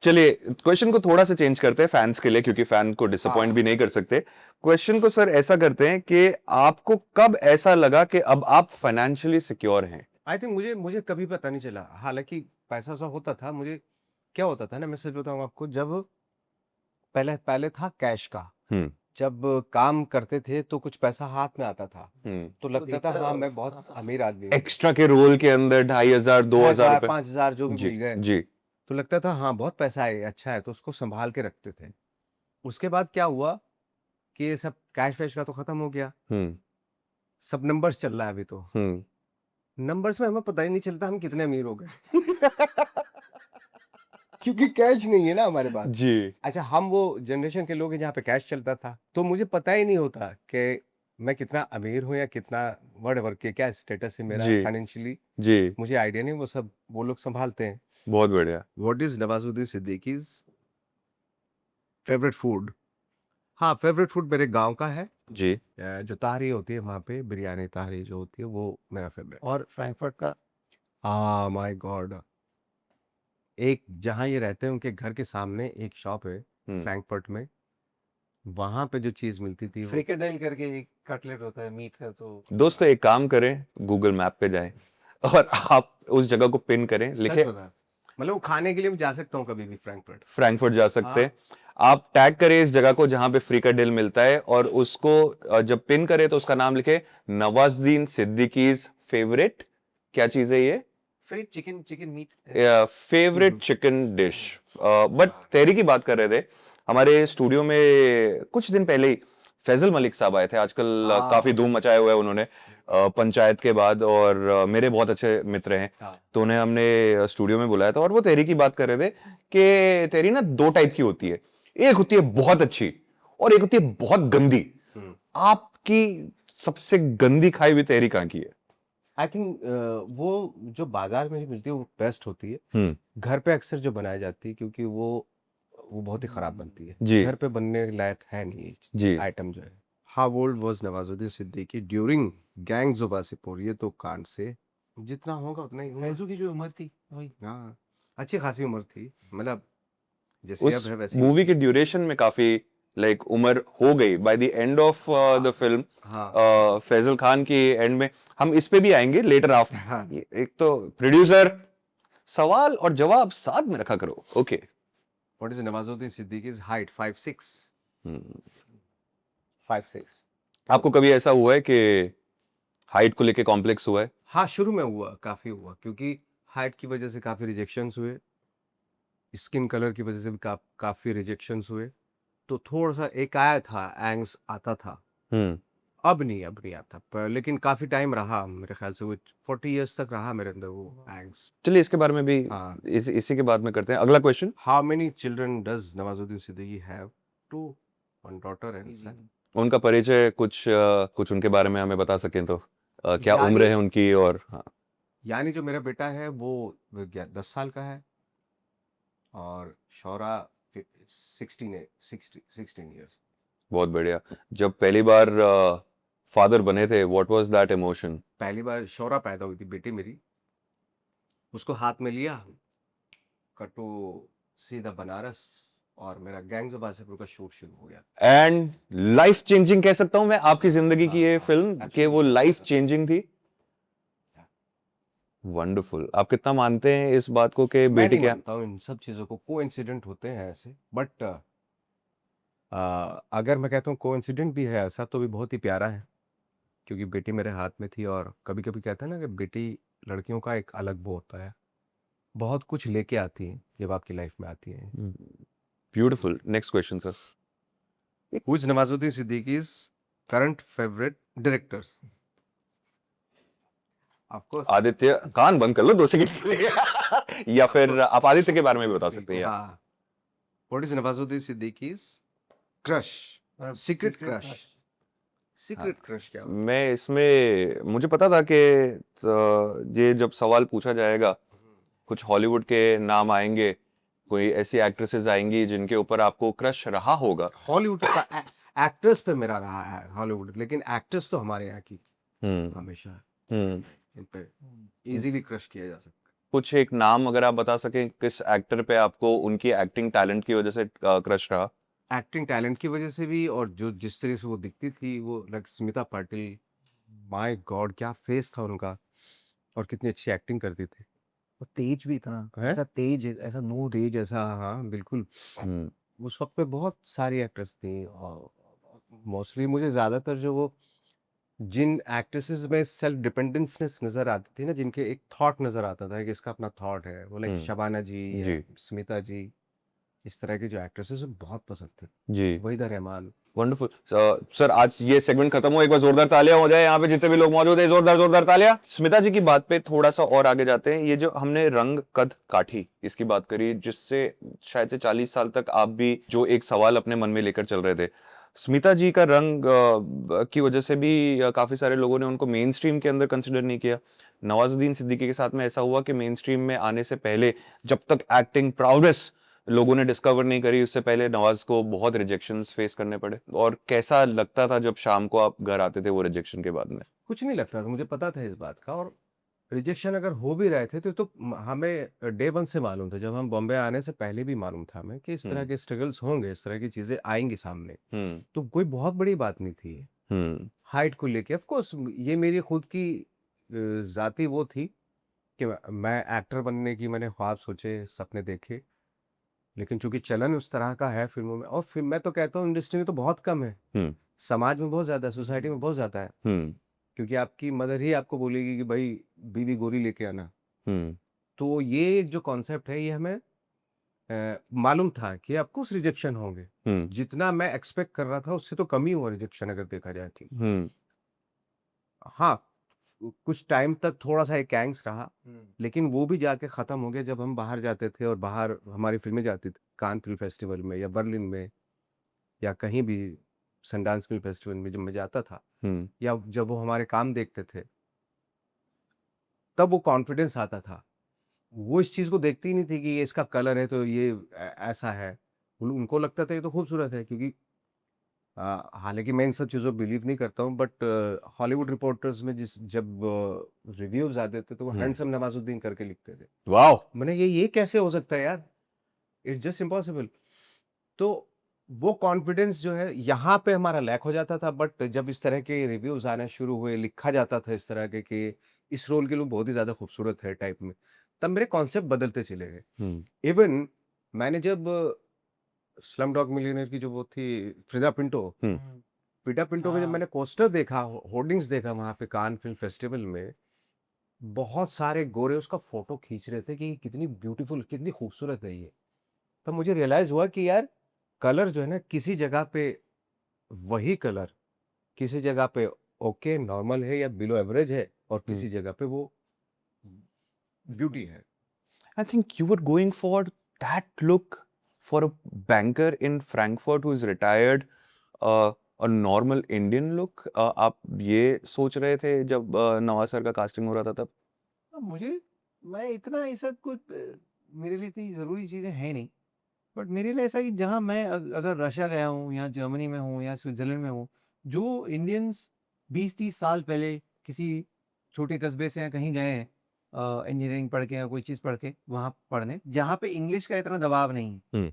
चलिए क्वेश्चन को थोड़ा सा चेंज करते हैं फैंस के लिए, क्योंकि फैन को डिसअपॉइंट भी नहीं कर सकते. क्वेश्चन को सर ऐसा करते हैं कि आपको कब ऐसा लगा कि अब आप फाइनेंशियली सिक्योर हैं? आई थिंक मुझे कभी पता नहीं चला, हालांकि पैसा वैसा होता था, मुझे क्या होता था ना, मैं सच बताऊं आपको, जब पहले था कैश का, हम्म. जब काम करते थे तो कुछ पैसा हाथ में आता था हम्म. तो लगता था हाँ मैं बहुत अमीर आदमी हूँ। एक्स्ट्रा के रोल के अंदर 2500 2000 रुपए 5000 जो भी जी मिल गए जी. तो लगता था हाँ बहुत पैसा है, अच्छा है, तो उसको संभाल के रखते थे। उसके बाद क्या हुआ कि ये सब कैश वैश का तो खत्म हो गया, हम्म. सब नंबर्स चल रहा है अभी, तो हम्म. नंबर्स में हमें पता ही नहीं चलता हम कितने अमीर हो गए क्योंकि कैश नहीं है ना हमारे पास। जी. अच्छा, हम वो जनरेशन के लोग हैं जहाँ पे कैश चलता था, तो मुझे पता ही नहीं होता कि मैं कितना अमीर हूँ या कितना व्हाटएवर के क्या स्टेटस है मेरा जी. फाइनेंशियली, जी. मुझे आइडिया नहीं, वो सब वो लोग संभालते हैं। बहुत बढ़िया. व्हाट इज नवाजुद्दीन सिद्दीकी's फेवरेट फूड? हाँ, फेवरेट फूड मेरे गांव का है, जी. जो ताहरी होती है वहाँ पे, बिरयानी ताहरी जो होती है वो मेरा फेवरेट। और फ्रैंकफर्ट का माय गॉड, एक जहाँ ये रहते हैं उनके घर के सामने एक शॉप है फ्रैंकफर्ट में, वहां पे जो चीज मिलती थी वो फ्रिकेडेल करके एक कटलेट होता है मीट का, तो दोस्तों एक काम करें, गूगल मैप पे जाएं और आप उस जगह को पिन करें, सच लिखे बता, मतलब वो खाने के लिए मैं जा सकता हूँ कभी भी फ्रैंकफर्ट। फ्रैंकफर्ट जा सकते हैं. आप टैग करें इस जगह को जहां पे फ्रिकाडेल मिलता है, और उसको जब पिन करें तो उसका नाम लिखे नवाजुद्दीन सिद्दीकी's फेवरेट, क्या चीज है ये? Fried chicken meat favourite chicken dish. But तहरी की बात कर रहे थे, हमारे स्टूडियो में कुछ दिन पहले ही फैजल मलिक साहब आए थे, आजकल काफी धूम मचाया हुआ है उन्होंने पंचायत के बाद, और मेरे बहुत अच्छे मित्र हैं, तो उन्हें हमने स्टूडियो में बुलाया था और वो तहरी की बात कर रहे थे कि तहरी ना दो टाइप की होती है, एक होती है बहुत अच्छी और एक होती है बहुत गंदी. आपकी सबसे गंदी खाई हुई तहरी कहाँ की है? आई थिंक वो जो बाजार में जो मिलती है वो बेस्ट होती है, हम्म. घर पे अक्सर जो बनाई जाती है क्योंकि वो बहुत ही खराब बनती है, जी. घर पे बनने लायक है नहीं ये जी. आइटम जो है। How old was Nawazuddin Siddiqui during gangs of Wasseypur? ये तो कांट से जितना होगा उतना ही होगा। फैजू की जो उम्र थी वही हाँ, अच्छी खासी उम्र थी, मतलब जैसे उस अब है वैसे मूवी के ड्यूरेशन में काफी लाइक उम्र हो गई by the end of the film. हाँ फैजल खान की एंड में हम इस पे भी आएंगे लेटर ऑफ. हाँ। एक तो प्रोड्यूसर सवाल और जवाब साथ में रखा करो. Okay. What is Nawazuddin Siddiqui's height? 5'6"? 5'6". आपको कभी ऐसा हुआ है कि हाइट को लेके कॉम्प्लेक्स हुआ है? हाँ, शुरू में हुआ, काफी हुआ, क्योंकि हाइट की वजह से काफी रिजेक्शंस हुए, स्किन कलर की वजह से भी काफी रिजेक्शंस हुए, तो थोड़ा सा एक आया था, एंग्स आता था, अब नहीं आता, पर लेकिन काफी टाइम रहा, मेरे ख्याल से वो 40 इयर्स तक रहा मेरे अंदर वो एंग्स। चलिए इसके बारे में भी हाँ। इसी के बाद में करते हैं. अगला question. How many children does Nawazuddin Siddiqui have? 2, 1 daughter and son. उनका परिचय कुछ उनके बारे में हमें बता सकें तो क्या उम्र है उनकी? और हाँ, यानी जो मेरा बेटा है वो 10 साल का है और शौरा 16 इयर्स। बहुत बढ़िया. जब पहली बार फादर बने थे, व्हाट वाज दैट इमोशन? पहली बार शौरा पैदा हुई थी बेटी मेरी, उसको हाथ में लिया, कटो सीधा बनारस, और मेरा गैंग्स ऑफ वासेपुर का शूट शुरू हो गया। एंड लाइफ चेंजिंग कह सकता हूं मैं आपकी जिंदगी की ये हाँ, फिल्म, कि वो absolutely. लाइफ चेंजिंग थी. वंडरफुल. आप कितना मानते हैं इस बात को कि मैं बेटी नहीं क्या? मानता हूँ इन सब चीज़ों को, कोइंसिडेंट होते हैं ऐसे, बट अगर मैं कहता हूँ कोइंसिडेंट भी है ऐसा तो भी बहुत ही प्यारा है, क्योंकि बेटी मेरे हाथ में थी, और कभी कभी कहते हैं ना कि बेटी लड़कियों का एक अलग वो होता है, बहुत कुछ लेके आती है जब आपकी लाइफ में आती है। Beautiful. Next question sir. Who is Nawazuddin Siddiqui's current favourite directors? Of course Aditya, कान बंद कर लो 2 सेकंड के लिए या फिर आप आदित्य के बारे में भी बता सकते हैं। हाँ, what is Nawazuddin Siddiqui's crush, secret crush, secret crush क्या होता मैं इसमें मुझे पता था कि ये जब सवाल पूछा जाएगा, कुछ हॉलीवुड के नाम आएंगे, कोई ऐसी एक्ट्रेसेस आएंगी जिनके ऊपर आपको क्रश रहा होगा। हॉलीवुड का एक्टर्स पे मेरा रहा है हॉलीवुड, लेकिन एक्टर्स तो हमारे यहाँ की हमेशा इन पे इजीली क्रश किया जा सकता है। कुछ एक नाम अगर आप बता सकें, किस एक्टर पे आपको उनकी एक्टिंग टैलेंट की वजह से क्रश रहा? एक्टिंग टैलेंट की वजह से भी, और जो जिस तरह से वो दिखती थी, वो like Smita Patil, my God क्या फेस था उनका, और कितनी अच्छी एक्टिंग करती थी। और तेज भी इतना, है? ऐसा तेज, ऐसा नो तेज ऐसा, हाँ बिल्कुल। उस वक्त पे बहुत सारी एक्ट्रेस थी, और मोस्टली मुझे ज्यादातर जो वो जिन एक्ट्रेसेस में सेल्फ डिपेंडेंसनेस नजर आती थी ना, जिनके एक थॉट नजर आता था कि इसका अपना थॉट है, वो लाइक शबाना जी या जी। स्मिता जी, इस तरह की जो एक्ट्रेसेस बहुत पसंद थी। जी, वहीदा रहमान। वंडरफुल। सर, आज ये सेगमेंट खत्म हो, एक बार जोरदार तालियां हो जाए यहाँ पे जितने भी लोग मौजूद हैं, जोरदार जोरदार तालियां। स्मिता जी की बात पे थोड़ा सा और आगे जाते हैं। ये जो हमने रंग कद काठी इसकी बात करी, जिससे शायद से 40 साल तक आप भी जो एक सवाल अपने मन में लेकर चल रहे थे, स्मिता जी का रंग की वजह से भी काफी सारे लोगों ने उनको मेन स्ट्रीम के अंदर कंसिडर नहीं किया। नवाजुद्दीन सिद्दीकी के साथ में ऐसा हुआ कि मेन स्ट्रीम में आने से पहले, जब तक एक्टिंग प्राउडेस लोगों ने डिस्कवर नहीं करी, उससे पहले नवाज को बहुत रिजेक्शंस फेस करने पड़े। और कैसा लगता था जब शाम को आप घर आते थे वो रिजेक्शन के बाद में? कुछ नहीं लगता था, मुझे पता था इस बात का, और रिजेक्शन अगर हो भी रहे थे तो हमें डे वन से मालूम था, जब हम बॉम्बे आने से पहले भी मालूम था हमें कि इस तरह के स्ट्रगल्स होंगे, इस तरह की चीजें आएंगी सामने। तो कोई बहुत बड़ी बात नहीं थी हाइट को लेके। ऑफ कोर्स ये मेरी खुद की जाती वो थी कि मैं एक्टर बनने की मैंने ख्वाब सोचे, सपने देखे, लेकिन चूंकि चलन उस तरह का है फिल्मों में, और फिर मैं तो कहता हूँ इंडस्ट्री में तो बहुत कम है, समाज में बहुत ज्यादा है, सोसाइटी में बहुत ज्यादा है, क्योंकि आपकी मदर ही आपको बोलेगी कि भाई बीवी गोरी लेके आना। तो ये जो कॉन्सेप्ट है, ये हमें मालूम था कि आपको उस रिजेक्शन होंगे। जितना मैं एक्सपेक्ट कर रहा था उससे तो कम ही हुआ रिजेक्शन, अगर देखा जाए थी। हाँ, कुछ टाइम तक थोड़ा सा एक एंग्स रहा, लेकिन वो भी जाके खत्म हो गया जब हम बाहर जाते थे, और बाहर हमारी फिल्में जाती थी कान फिल्म फेस्टिवल में या बर्लिन में या कहीं भी सनडांस फिल्म फेस्टिवल में जब मैं जाता था, या जब वो हमारे काम देखते थे, तब वो कॉन्फिडेंस आता था। वो इस चीज को देखती ही नहीं थी कि ये इसका कलर है तो ये ऐसा है। उनको लगता था ये तो खूबसूरत है, क्योंकि हालांकि मैं इन सब चीज़ों बिलीव नहीं करता हूँ, बट हॉलीवुड रिपोर्टर्स में जब रिव्यूज आते थे तो वो हैंडसम नवाजुद्दीन करके लिखते थे। वाह। मैंने ये कैसे हो सकता है यार, इट्स जस्ट इम्पॉसिबल। तो वो कॉन्फिडेंस जो है यहाँ पे हमारा लैक हो जाता था, बट जब इस तरह के रिव्यूज आने शुरू हुए, लिखा जाता था इस तरह के कि इस रोल के लिए बहुत ही ज्यादा खूबसूरत है टाइप में, तब मेरे कॉन्सेप्ट बदलते चले गए। इवन मैंने जब स्लम डॉग मिलियनेयर की जो वो थी फ्रिदा पिंटो, फ्रिदा पिंटो का जब मैंने पोस्टर देखा, होर्डिंग्स देखा वहां पे कान फिल्म फेस्टिवल में, बहुत सारे गोरे उसका फोटो खींच रहे थे कि कितनी ब्यूटीफुल, कितनी खूबसूरत है ये। तब मुझे रियलाइज हुआ कि यार कलर जो है ना, किसी जगह पे वही कलर किसी जगह पे ओके नॉर्मल है या बिलो एवरेज है, और किसी जगह पे वो ब्यूटी है। I think you were going for that look for a banker in Frankfurt who is retired, a normal Indian look. आप ये सोच रहे थे जब नवाज सर का कास्टिंग हो रहा था तब? मुझे, मैं इतना ये सब कुछ मेरे लिए इतनी ज़रूरी चीज़ें हैं नहीं। बट मेरे लिए ऐसा है कि जहाँ मैं अगर रशिया गया हूँ या जर्मनी में हूँ या स्विट्ज़रलैंड में हूँ, जो इंडियंस 20-30 साल पहले किसी छोटे कस्बे से या कहीं गए हैं इंजीनियरिंग पढ़ के या कोई चीज़ पढ़ के वहाँ पढ़ने, जहाँ पे इंग्लिश का इतना दबाव नहीं है।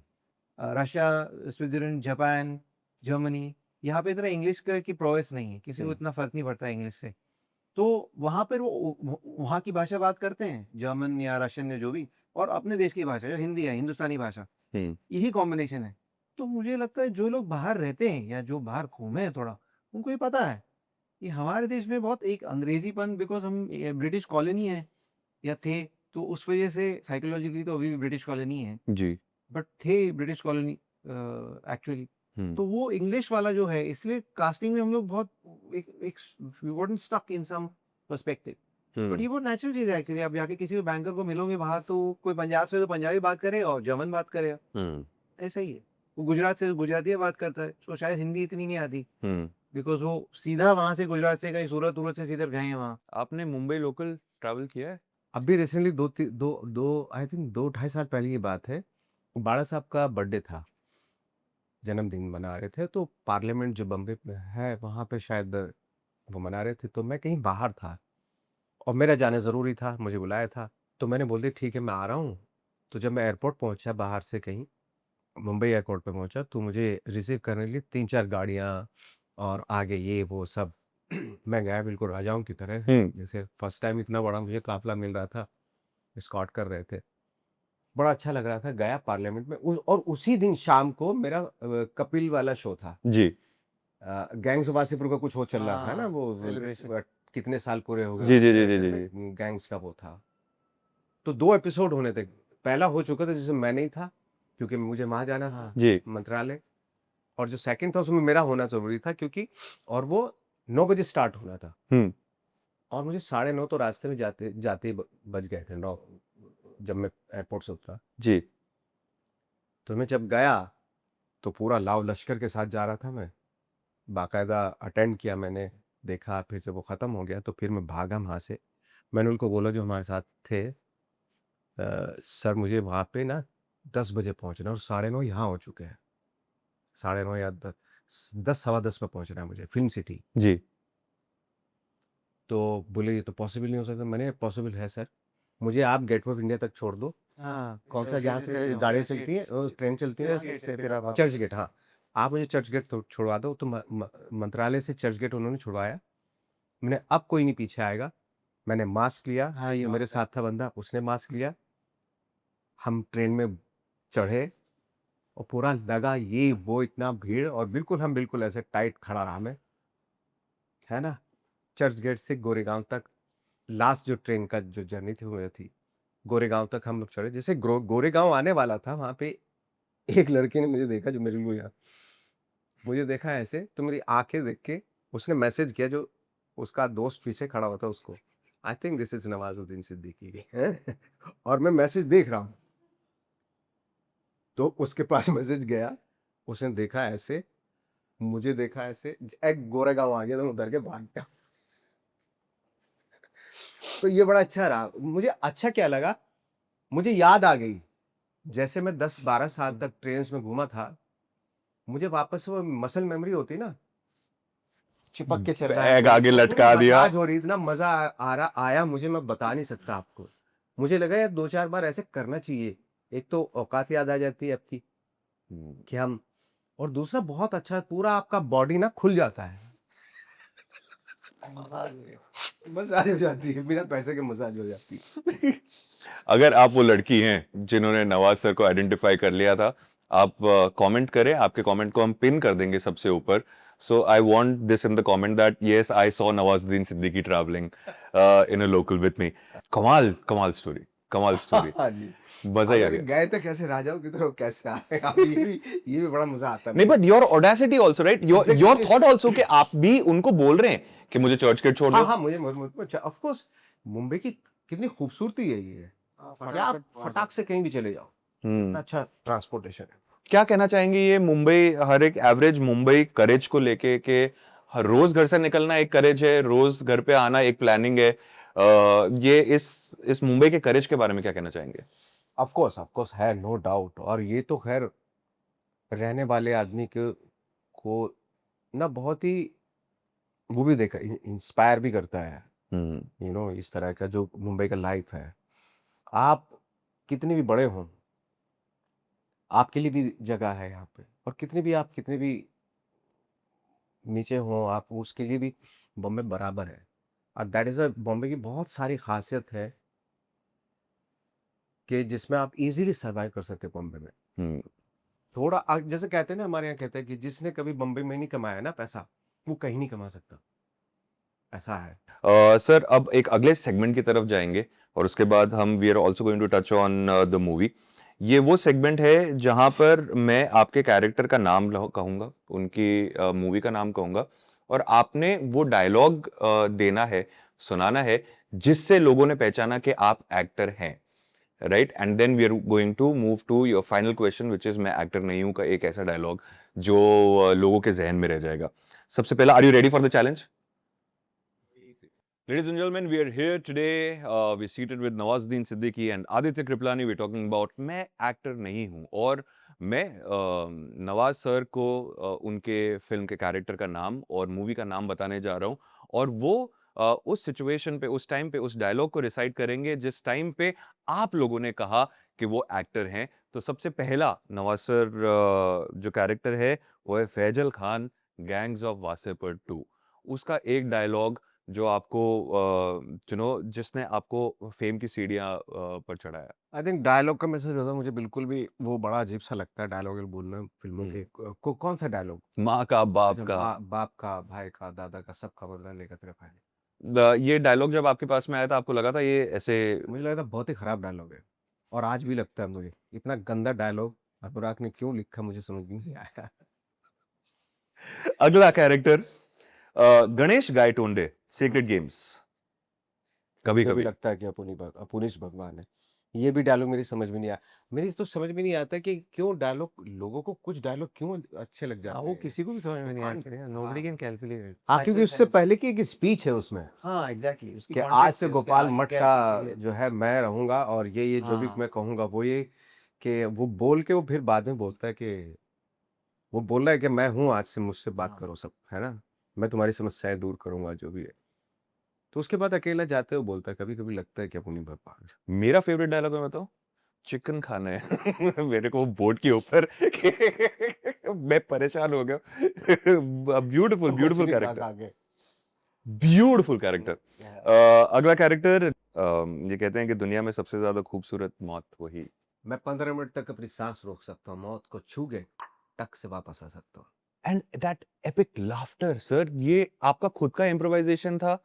रशिया, स्विट्ज़रलैंड, जापान, जर्मनी, यहाँ पे इतना इंग्लिश की प्रोग्रेस नहीं है, किसी को इतना फ़र्क नहीं पड़ता इंग्लिश से। तो वहाँ पर वो वहाँ की भाषा बात करते हैं, जर्मन या रशियन या जो भी, और अपने देश की भाषा जो हिंदी है, हिंदुस्तानी भाषा, यही कॉम्बिनेशन है। तो मुझे लगता है जो लोग बाहर रहते हैं या जो बाहर घूमे हैं थोड़ा, उनको ये पता है कि हमारे देश में बहुत एक अंग्रेज़ीपन, बिकॉज़ हम ब्रिटिश कॉलोनी है या थे, तो उस वज़ह से साइकोलॉजिकली तो अभी भी ब्रिटिश कॉलोनी है, जी। बट थे ब्रिटिश कॉलोनी एक्चुअली। तो वो इंग्लिश वाला जो है, इसलिए कास्टिंग में हम लोग बहुत एक we gotten stuck in some perspective. But ये वो नेचुरल चीज है एक्चुअली। आप जाके किसी भी बैंकर को मिलोगे वहां, तो कोई पंजाब से तो पंजाबी बात करेगा और जर्मन बात करेगा, ऐसा ही है। वो गुजरात से गुजराती बात करता है, उसको शायद हिंदी इतनी नहीं आती, बिकॉज वो सीधा वहां से गुजरात से कहीं सूरत से सीधे गए हैं वहाँ। आपने मुंबई लोकल ट्रैवल किया है? अभी रिसेंटली दो आई थिंक 2-2.5 साल पहले की बात है, बाड़ा साहब का बर्थडे था, जन्मदिन मना रहे थे, तो पार्लियामेंट जो बम्बे में है वहाँ पे शायद वो मना रहे थे, तो मैं कहीं बाहर था और मेरा जाना ज़रूरी था, मुझे बुलाया था, तो मैंने बोल दिया ठीक है मैं आ रहा हूँ। तो जब मैं एयरपोर्ट पहुँचा बाहर से कहीं, मुंबई एयरपोर्ट पे पहुँचा, तो मुझे रिसीव करने के लिए 3-4 गाड़ियाँ और आगे ये वो सब। मैं गया बिल्कुल राजाओं की तरह, जैसे फर्स्ट टाइम इतना बड़ा मुझे काफ़िला मिल रहा था, एस्कॉर्ट कर रहे थे। बड़ा अच्छा लग रहा था, गया पार्लियामेंट में और उसी दिन शाम को मेरा कपिल वाला शो था। जी गैंग्स ऑफ वासेपुर का कुछ वो चल रहा था ना, हाँ, वो celebration। कितने साल पूरे हो गए जी जी उसके जी जी चक्कर जी में, गैंग्स का वो था। तो 2 एपिसोड होने थे। पहला हो चुका था जिसमें मैं नहीं था, क्योंकि मुझे वहाँ जाना था, जी मंत्रालय। और जो सेकंड था उसमें मेरा होना ज़रूरी था, क्योंकि और वो 9 बजे स्टार्ट होना था। और मुझे 9:30 तो रास्ते में जाते ही बज गए थे, 9, जब मैं एयरपोर्ट से उतरा। जी तो मैं जब गया तो पूरा लाव लश्कर के साथ जा रहा था मैं, बाकायदा अटेंड किया मैंने, देखा, फिर जब वो ख़त्म हो गया तो फिर मैं भागा वहाँ से। मैंने उनको बोला जो हमारे साथ थे, सर मुझे वहाँ पे ना 10 बजे पहुँचना है और 9:30 यहाँ हो चुके हैं। 9:30 या 10 सवा 10 पे पहुँचना है मुझे फिल्म सिटी। जी तो बोले ये तो पॉसिबल नहीं हो सकता। मैंने पॉसिबल है सर, मुझे आप गेटवे ऑफ इंडिया तक छोड़ दो। हाँ, कौन सा जहाँ से गाड़ियाँ चलती हैं, ट्रेन चलती है, चर्च गेट से फिर आप चर्च गेट, हाँ, आप मुझे चर्च गेट छुड़वा दो। तो मंत्रालय से चर्च गेट उन्होंने छुड़वाया। मैंने अब कोई नहीं पीछे आएगा, मैंने मास्क लिया, हाँ, ये जो मेरे साथ था बंदा उसने मास्क लिया, हम ट्रेन में चढ़े और पूरा लगा ये वो इतना भीड़, और बिल्कुल हम बिल्कुल ऐसे टाइट खड़ा रहा मैं, है ना, चर्च गेट से गोरेगांव तक। लास्ट जो ट्रेन का जो जर्नी थी वो थी, गोरेगांव तक हम लोग चढ़े। जैसे गोरेगांव आने वाला था, वहां पे एक लड़के ने मुझे देखा, जो मेरे लिए मुझे देखा ऐसे, तो मेरी आंखें देख के उसने मैसेज किया, जो उसका दोस्त पीछे खड़ा हुआ था उसको, I think this is Nawazuddin Siddiqui है। और मैं मैसेज देख रहा हूँ, तो उसके पास मैसेज गया, उसने देखा ऐसे, मुझे देखा ऐसे, एक गोरेगांव आ गया, तो उधर के भाग गया। तो ये बड़ा अच्छा रहा मुझे। अच्छा क्या लगा, मुझे याद आ गई, जैसे मैं 10-12 साल तक ट्रेन में घूमा था, मुझे वापस वो मसल मेमोरी होती ना, चिपक के चल रहा है, बैग आगे लटका दिया। मसाज हो रही, इतना मजा आ रहा आया मुझे, मैं बता नहीं सकता आपको। मुझे लगा यार 2-4 बार ऐसे करना चाहिए, एक तो औकात याद आ जाती है आपकी कि हम, और दूसरा बहुत अच्छा पूरा आपका बॉडी ना खुल जाता है, मसाज हो जाती है, बिना पैसे के मसाज हो जाती है। अगर आप वो लड़की हैं जिन्होंने नवाज सर को आइडेंटिफाई कर लिया था, आप कमेंट करें, आपके कमेंट को हम पिन कर देंगे सबसे ऊपर। So I want this in the comment that yes I saw Nawazuddin Siddiqui travelling in a local with me. कमाल कमाल स्टोरी, कमाल स्टोरी, हाँ जी। मजा ही आ अगर गया। गए तो कैसे राजाओं की तरफ कैसे आए, अब ये भी बड़ा मजा आता है नहीं मुझे। But your audacity also right, your Exactly. Thought also कि आप भी उनको बोल रहे हैं कि मुझे चर्च गेट छोड़ हाँ दो। हाँ, मुझे ऑफ कोर्स, मुंबई की कितनी खूबसूरती है ये, क्या आप फटाक से कहीं भी चले जाओ, इतना अच्छा ट्रांसपोर्टेशन है। क्या कहना चाहेंगे ये मुंबई, हर एक एवरेज मुंबई करेज को लेके, कि हर रोज घर से निकलना एक करेज है, रोज घर पे आना एक प्लानिंग है, ये इस मुंबई के करेज के बारे में क्या कहना चाहेंगे? ऑफ कोर्स है, नो डाउट। और ये तो खैर रहने वाले आदमी को ना बहुत ही वो भी देखा, इंस्पायर भी करता है, यू नो, इस तरह का जो मुंबई का लाइफ है। आप कितने भी बड़े हों, आपके लिए भी जगह है यहाँ पे, और कितने भी नीचे हों आप, उसके लिए भी बॉम्बे बराबर है। और दैट इज़ अ बॉम्बे की बहुत सारी खासियत है कि जिसमें आप इजीली सर्वाइव कर सकते हैं बॉम्बे में। थोड़ा जैसे कहते हैं ना, हमारे यहाँ कहते हैं कि जिसने कभी बॉम्बे में नहीं कमाया ना पैसा, वो कहीं नहीं कमा सकता, ऐसा है। सर अब एक अगले सेगमेंट की तरफ जाएंगे और उसके बाद हम we are also going to touch on the movie. ये वो सेगमेंट है जहां पर मैं आपके कैरेक्टर का नाम कहूंगा, उनकी मूवी का नाम कहूंगा, और आपने वो डायलॉग देना है सुनाना है जिससे लोगों ने पहचाना कि आप एक्टर हैं, right? And then we are going to move to your final question which is मैं एक्टर नहीं हूं का एक ऐसा डायलॉग जो लोगों के जहन में रह जाएगा। सबसे पहला, are you ready for the challenge? Ladies and gentlemen, we are here today. We're seated with Nawazuddin Siddiqui and Aditya Kriplani. We're talking about मैं एक्टर नहीं हूँ, और मैं नवाज सर को उनके फिल्म के कैरेक्टर का नाम और मूवी का नाम बताने जा रहा हूँ, और वो उस सिचुएशन पे, उस टाइम पे उस डायलॉग को रिसाइट करेंगे जिस टाइम पे आप लोगों ने कहा कि वो एक्टर हैं। तो सबसे पहला नवाज सर जो कैरेक्टर है वो है फैजल खान, गैंग्स ऑफ वासेपुर 2। उसका एक डायलॉग जो आपको जिसने आपको फेम की सीढ़ियां पर चढ़ाया। आई थिंक डायलॉग का मैसेज होता है, मुझे बिल्कुल भी वो बड़ा अजीब सा लगता है डायलॉग बोलना फिल्मों के। कौन सा डायलॉग? माँ का, बाप अच्छा, का। बाप का, भाई का, दादा का, सबका बदला लेगा तेरे भाई ने। ये डायलॉग जब आपके पास में आया था, आपको लगा था ये ऐसे? मुझे लगा था बहुत ही खराब डायलॉग है, और आज भी लगता है मुझे इतना गंदा डायलॉग अनुराग ने क्यों लिखा, मुझे समझ में नहीं आया। अगला character Ganesh Gaitonde, secret games. कभी मुझे भी कभी लगता है कि अपुनिश भगवान है। ये भी डायलॉग मेरी समझ में नहीं आया। मेरी तो समझ में नहीं आता कि क्यों डायलॉग, लोगों को कुछ डायलॉग क्यों अच्छे लग हाँ, जाते वो हैं। किसी को भी समझ में नहीं कौन- आते हैं, नोबडी कैन कैलकुलेट। हाँ, क्योंकि उससे पहले की एक स्पीच है उसमें हाँ, एग्जैक्टली, उसकी कि आज कॉन्टेक्स्ट से है, उसके गोपाल आगे मठ क्या का है, पीछे जो है मैं रहूंगा, और ये जो भी हाँ, मैं कहूंगा वो ये, कि वो बोल के वो फिर बाद में बोलता है कि वो बोल रहा है कि मैं हूँ, आज से मुझसे बात हाँ। करो सब, है ना, मैं तुम्हारी समस्याएं दूर करूंगा जो भी है। तो उसके बाद अकेला जाते हुए बोलता है, कभी कभी लगता है कि अपनी भगवान। मेरा फेवरेट डायलॉग मैं बताऊं, चिकन खाना है। मेरे को बोर्ड के ऊपर मैं परेशान हो गया। Beautiful beautiful character, beautiful character. अगला कैरेक्टर, ये कहते हैं कि दुनिया में सबसे ज्यादा खूबसूरत मौत वही। मैं 15 मिनट तक अपनी सांस रोक सकता हूँ, मौत को छू के टक से वापस आ सकता हूँ। And that epic laughter sir, ये आपका खुद का इम्प्रोवाइजेशन था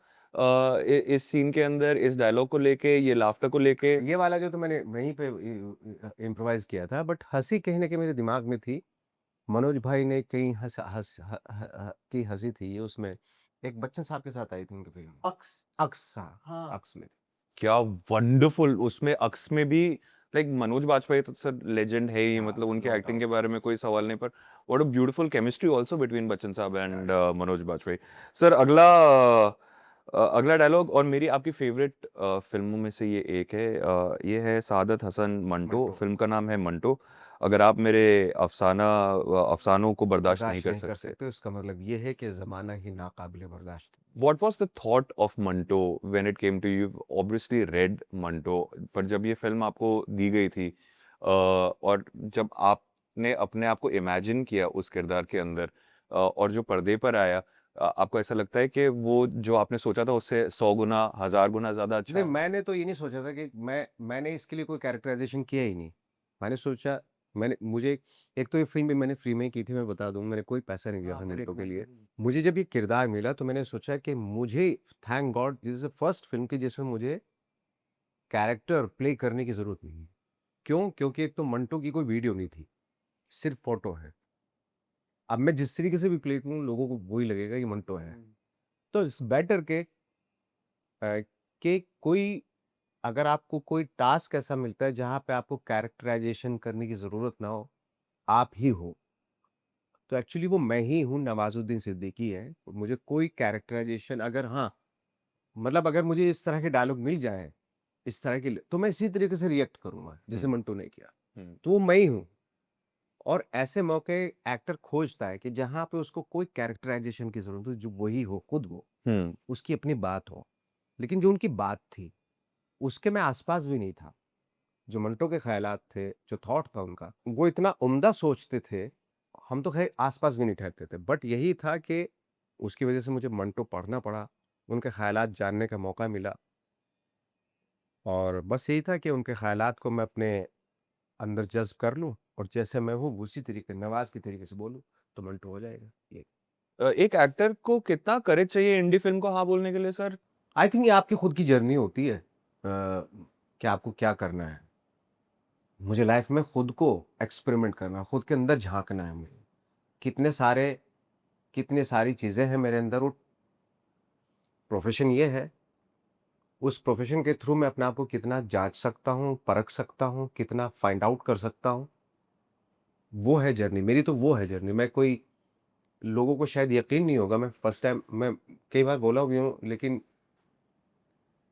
इस सीन के अंदर, इस डायलॉग को लेके, ये लाफ्टर को लेके? ये वाला जो तो मैंने वहीं पे इम्प्रोवाइज किया था, बट हंसी कहीं ना कहीं मेरे दिमाग में थी। मनोज भाई ने कहीं हंस हंस ह- ह- ह- की हंसी थी ये उसमें। एक बच्चन साहब के साथ आई थी उनकी फिल्म अक्स। अक्स, हाँ, हाँ। अक्स में। क्या वंडरफुल, उसमें अक्स में भी लाइक मनोज बाजपेयी तो सर लेजेंड है ही, हाँ, मतलब उनके नो एक्टिंग के डाउट। बारे में कोई सवाल नहीं। पर what a beautiful chemistry also between Bachchan साहब एंड मनोज बाजपेयी। सर अगला अगला डायलॉग, और मेरी आपकी फेवरेट फिल्मों में से ये एक है, ये है सादत हसन मंटो। मंटो। फिल्म का नाम है मंटो। अगर आप मेरे अफसानों को बर्दाश्त नहीं बर्दाश्त कर नहीं कर सकते। सकते, उसका मतलब ये है कि जमाना ही नाकाबिले बर्दाश्त। What was the thought of Manto when it came to you? Obviously read Manto, पर जब ये फिल्म आपको दी गई थी और जब आपने अपने आप को इमेजिन किया उस किरदार के अंदर, और जो पर्दे पर आया, आपको ऐसा लगता है कि वो जो आपने सोचा था उससे 100 गुना 1000 गुना ज्यादा अच्छा नहीं, है? मैंने तो ये नहीं सोचा था कि मैंने इसके लिए कोई कैरेक्टराइजेशन किया ही नहीं। मैंने सोचा, मैंने मुझे एक तो ये फिल्म भी मैंने फ्री में ही की थी, मैं बता दूं, मैंने कोई पैसा नहीं दिया हाँ, था पूरे मिनटों के लिए। कमेंट। मुझे जब ये किरदार मिला तो मैंने सोचा कि मुझे, thank God, this is the first film की जिसमें मुझे कैरेक्टर प्ले करने की जरूरत नहीं है। क्यों? क्योंकि एक तो मंटो की कोई वीडियो नहीं थी, सिर्फ फोटो है। अब मैं जिस तरीके से भी प्ले करूँ लोगों को वही लगेगा कि मंटो है। तो इट्स बेटर कि कोई, अगर आपको कोई टास्क ऐसा मिलता है जहां पे आपको कैरेक्टराइजेशन करने की जरूरत ना हो, आप ही हो, तो एक्चुअली वो मैं ही हूँ, नवाजुद्दीन सिद्दीकी है। मुझे कोई कैरेक्टराइजेशन, अगर हाँ, मतलब अगर मुझे इस तरह के डायलॉग मिल जाए, इस तरह के, तो मैं इसी तरीके से रिएक्ट करूंगा जैसे हम्म, मंटू ने किया। हम्म, तो वो मैं ही हूँ। और ऐसे मौके एक्टर खोजता है कि जहां पे उसको कोई कैरेक्टराइजेशन की जरूरत हो, जो वही हो, खुद वो, हम्म। उसकी अपनी बात हो। लेकिन जो उनकी बात थी, उसके मैं आसपास भी नहीं था। जो मंटो के ख्यालात थे, जो थॉट था उनका, वो इतना उम्दा सोचते थे, हम तो खैर आसपास भी नहीं ठहरते थे। बट यही था कि उसकी वजह से मुझे मंटो पढ़ना पड़ा, उनके ख्यालात जानने का मौका मिला, और बस यही था कि उनके ख्यालात को मैं अपने अंदर जज्ब कर लूं, और जैसे मैं हूँ उसी तरीके, नवाज के तरीके से बोलूं, तो मंटो हो जाएगा ये। एक एक्टर को कितना करेज चाहिए इंडी फिल्म को हाँ बोलने के लिए सर? आई थिंक ये आपकी खुद की जर्नी होती है, कि आपको क्या करना है। मुझे लाइफ में खुद को एक्सपेरिमेंट करना, खुद के अंदर झांकना है मुझे। कितने सारे कितनी सारी चीज़ें हैं मेरे अंदर। वो प्रोफेशन ये है उस प्रोफेशन के थ्रू मैं अपने आप को कितना जांच सकता हूँ, परख सकता हूँ, कितना फाइंड आउट कर सकता हूँ, वो है जर्नी मेरी। तो वो है जर्नी। मैं कोई, लोगों को शायद यकीन नहीं होगा, मैं फर्स्ट टाइम, मैं कई बार बोला भी हूँ, लेकिन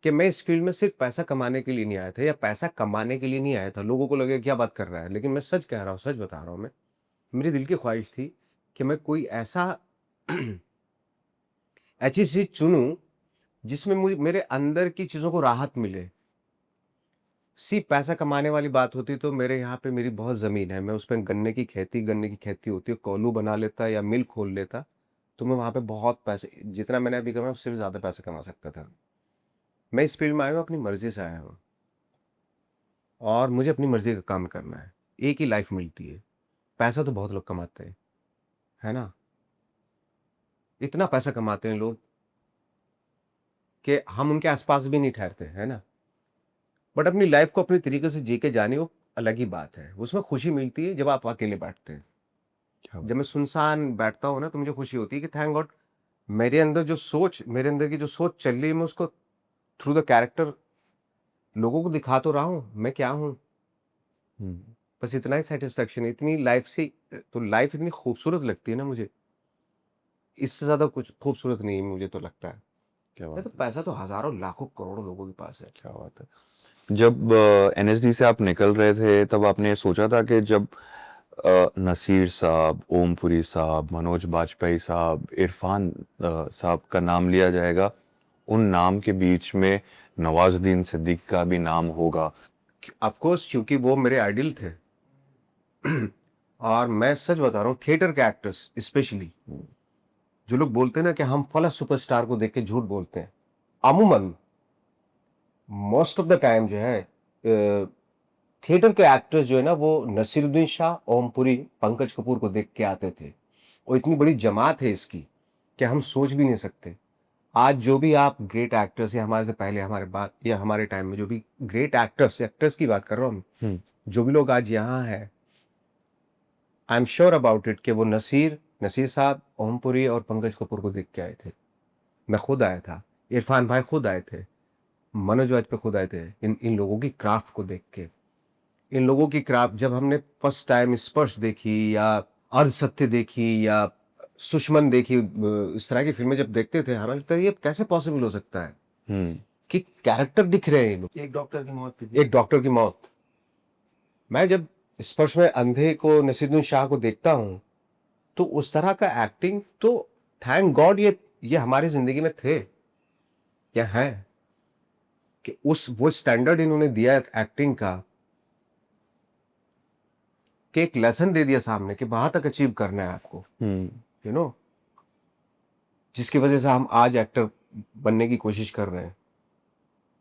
कि मैं इस फील्ड में सिर्फ पैसा कमाने के लिए नहीं आया था, या पैसा कमाने के लिए नहीं आया था। लोगों को लगे क्या बात कर रहा है, लेकिन मैं सच कह रहा हूँ, सच बता रहा हूँ मैं। मेरी दिल की ख्वाहिश थी कि मैं कोई ऐसा ऐसी चीज चुनूं जिसमें मुझे, मेरे अंदर की चीजों को राहत मिले। सिर्फ पैसा कमाने वाली बात होती तो मेरे यहाँ पे मेरी बहुत ज़मीन है, मैं उस पे गन्ने की खेती होती है, कोल्हू बना लेता या मिल खोल लेता, तो मैं वहाँ पे बहुत पैसे, जितना मैंने अभी कमाया उससे भी ज़्यादा पैसे कमा सकता था। मैं इस फील्ड में आया हूँ, अपनी मर्ज़ी से आया हूँ, और मुझे अपनी मर्ज़ी का काम करना है। एक ही लाइफ़ मिलती है, पैसा तो बहुत लोग कमाते हैं, है ना? इतना पैसा कमाते हैं लोग कि हम उनके आस-पास भी नहीं ठहरते, है ना? बट अपनी लाइफ़ को अपने तरीके से जी के जानी, वो अलग ही बात है। उसमें खुशी मिलती है जब आप अकेले बैठते हैं। क्या जब बात मैं सुनसान बैठता हूँ ना, तो मुझे खुशी होती है कि थैंक गॉड, मेरे अंदर की जो सोच चल रही है, मैं उसको थ्रू द कैरेक्टर लोगों को दिखा तो रहा हूँ, मैं क्या हूँ। हुँ, बस इतना ही सैटिस्फैक्शन है, इतनी लाइफ से। तो लाइफ इतनी खूबसूरत लगती है ना मुझे, इससे ज़्यादा कुछ खूबसूरत नहीं है, मुझे तो लगता है। क्या नहीं तो बात है, पैसा तो हज़ारों, लाखों, करोड़ों लोगों के पास है। क्या बात है। जब एनएसडी से आप निकल रहे थे, तब आपने सोचा था कि जब नसीर साहब, ओमपुरी साहब, मनोज बाजपेयी साहब, इरफान साहब का नाम लिया जाएगा, उन नाम के बीच में नवाजुद्दीन सिद्दीकी का भी नाम होगा? ऑफ कोर्स, क्योंकि वो मेरे आइडल थे। और मैं सच बता रहा हूँ, थिएटर के एक्टर्स स्पेशली, जो लोग बोलते हैं ना कि हम फला सुपरस्टार को देख के झूठ बोलते हैं, अमूमन मोस्ट ऑफ द टाइम जो है, थिएटर के एक्टर्स जो है ना, वो नसीरुद्दीन शाह, ओमपुरी, पंकज कपूर को देख के आते थे। और इतनी बड़ी जमात है इसकी कि हम सोच भी नहीं सकते। आज जो भी आप ग्रेट एक्टर्स, या हमारे से पहले, हमारे बाद, या हमारे टाइम में जो भी ग्रेट एक्टर्स, एक्टर्स की बात कर रहा हूँ मैं, हुँ, जो भी लोग आज यहाँ हैं, I am sure about it कि वो नसीर साहब, ओमपुरी और पंकज कपूर को देख के आए थे। मैं खुद आया था, इरफान भाई खुद आए थे, मनोज वाजपेयी खुद आए थे, इन इन लोगों की क्राफ्ट को देख के। इन लोगों की क्राफ्ट जब हमने फर्स्ट टाइम स्पर्श देखी, या अर्धसत्य देखी, या सुषमन देखी, इस तरह की फिल्में जब देखते थे, हमें लगता है ये कैसे पॉसिबल हो सकता है हुँ, कि कैरेक्टर दिख रहे हैं ये लोग। एक डॉक्टर की मौत भी एक डॉक्टर की मौत। मैं जब स्पर्श में अंधे को, नसीरुद्दीन शाह को देखता हूँ, तो उस तरह का एक्टिंग तो थैंक गॉड ये हमारी जिंदगी में थे, या है, कि उस वो स्टैंडर्ड इन्होंने दिया एक्टिंग का, कि एक लेसन दे दिया सामने कि वहां तक अचीव करना है आपको, हुँ। यू नो, जिसकी वजह से हम आज एक्टर बनने की कोशिश कर रहे हैं।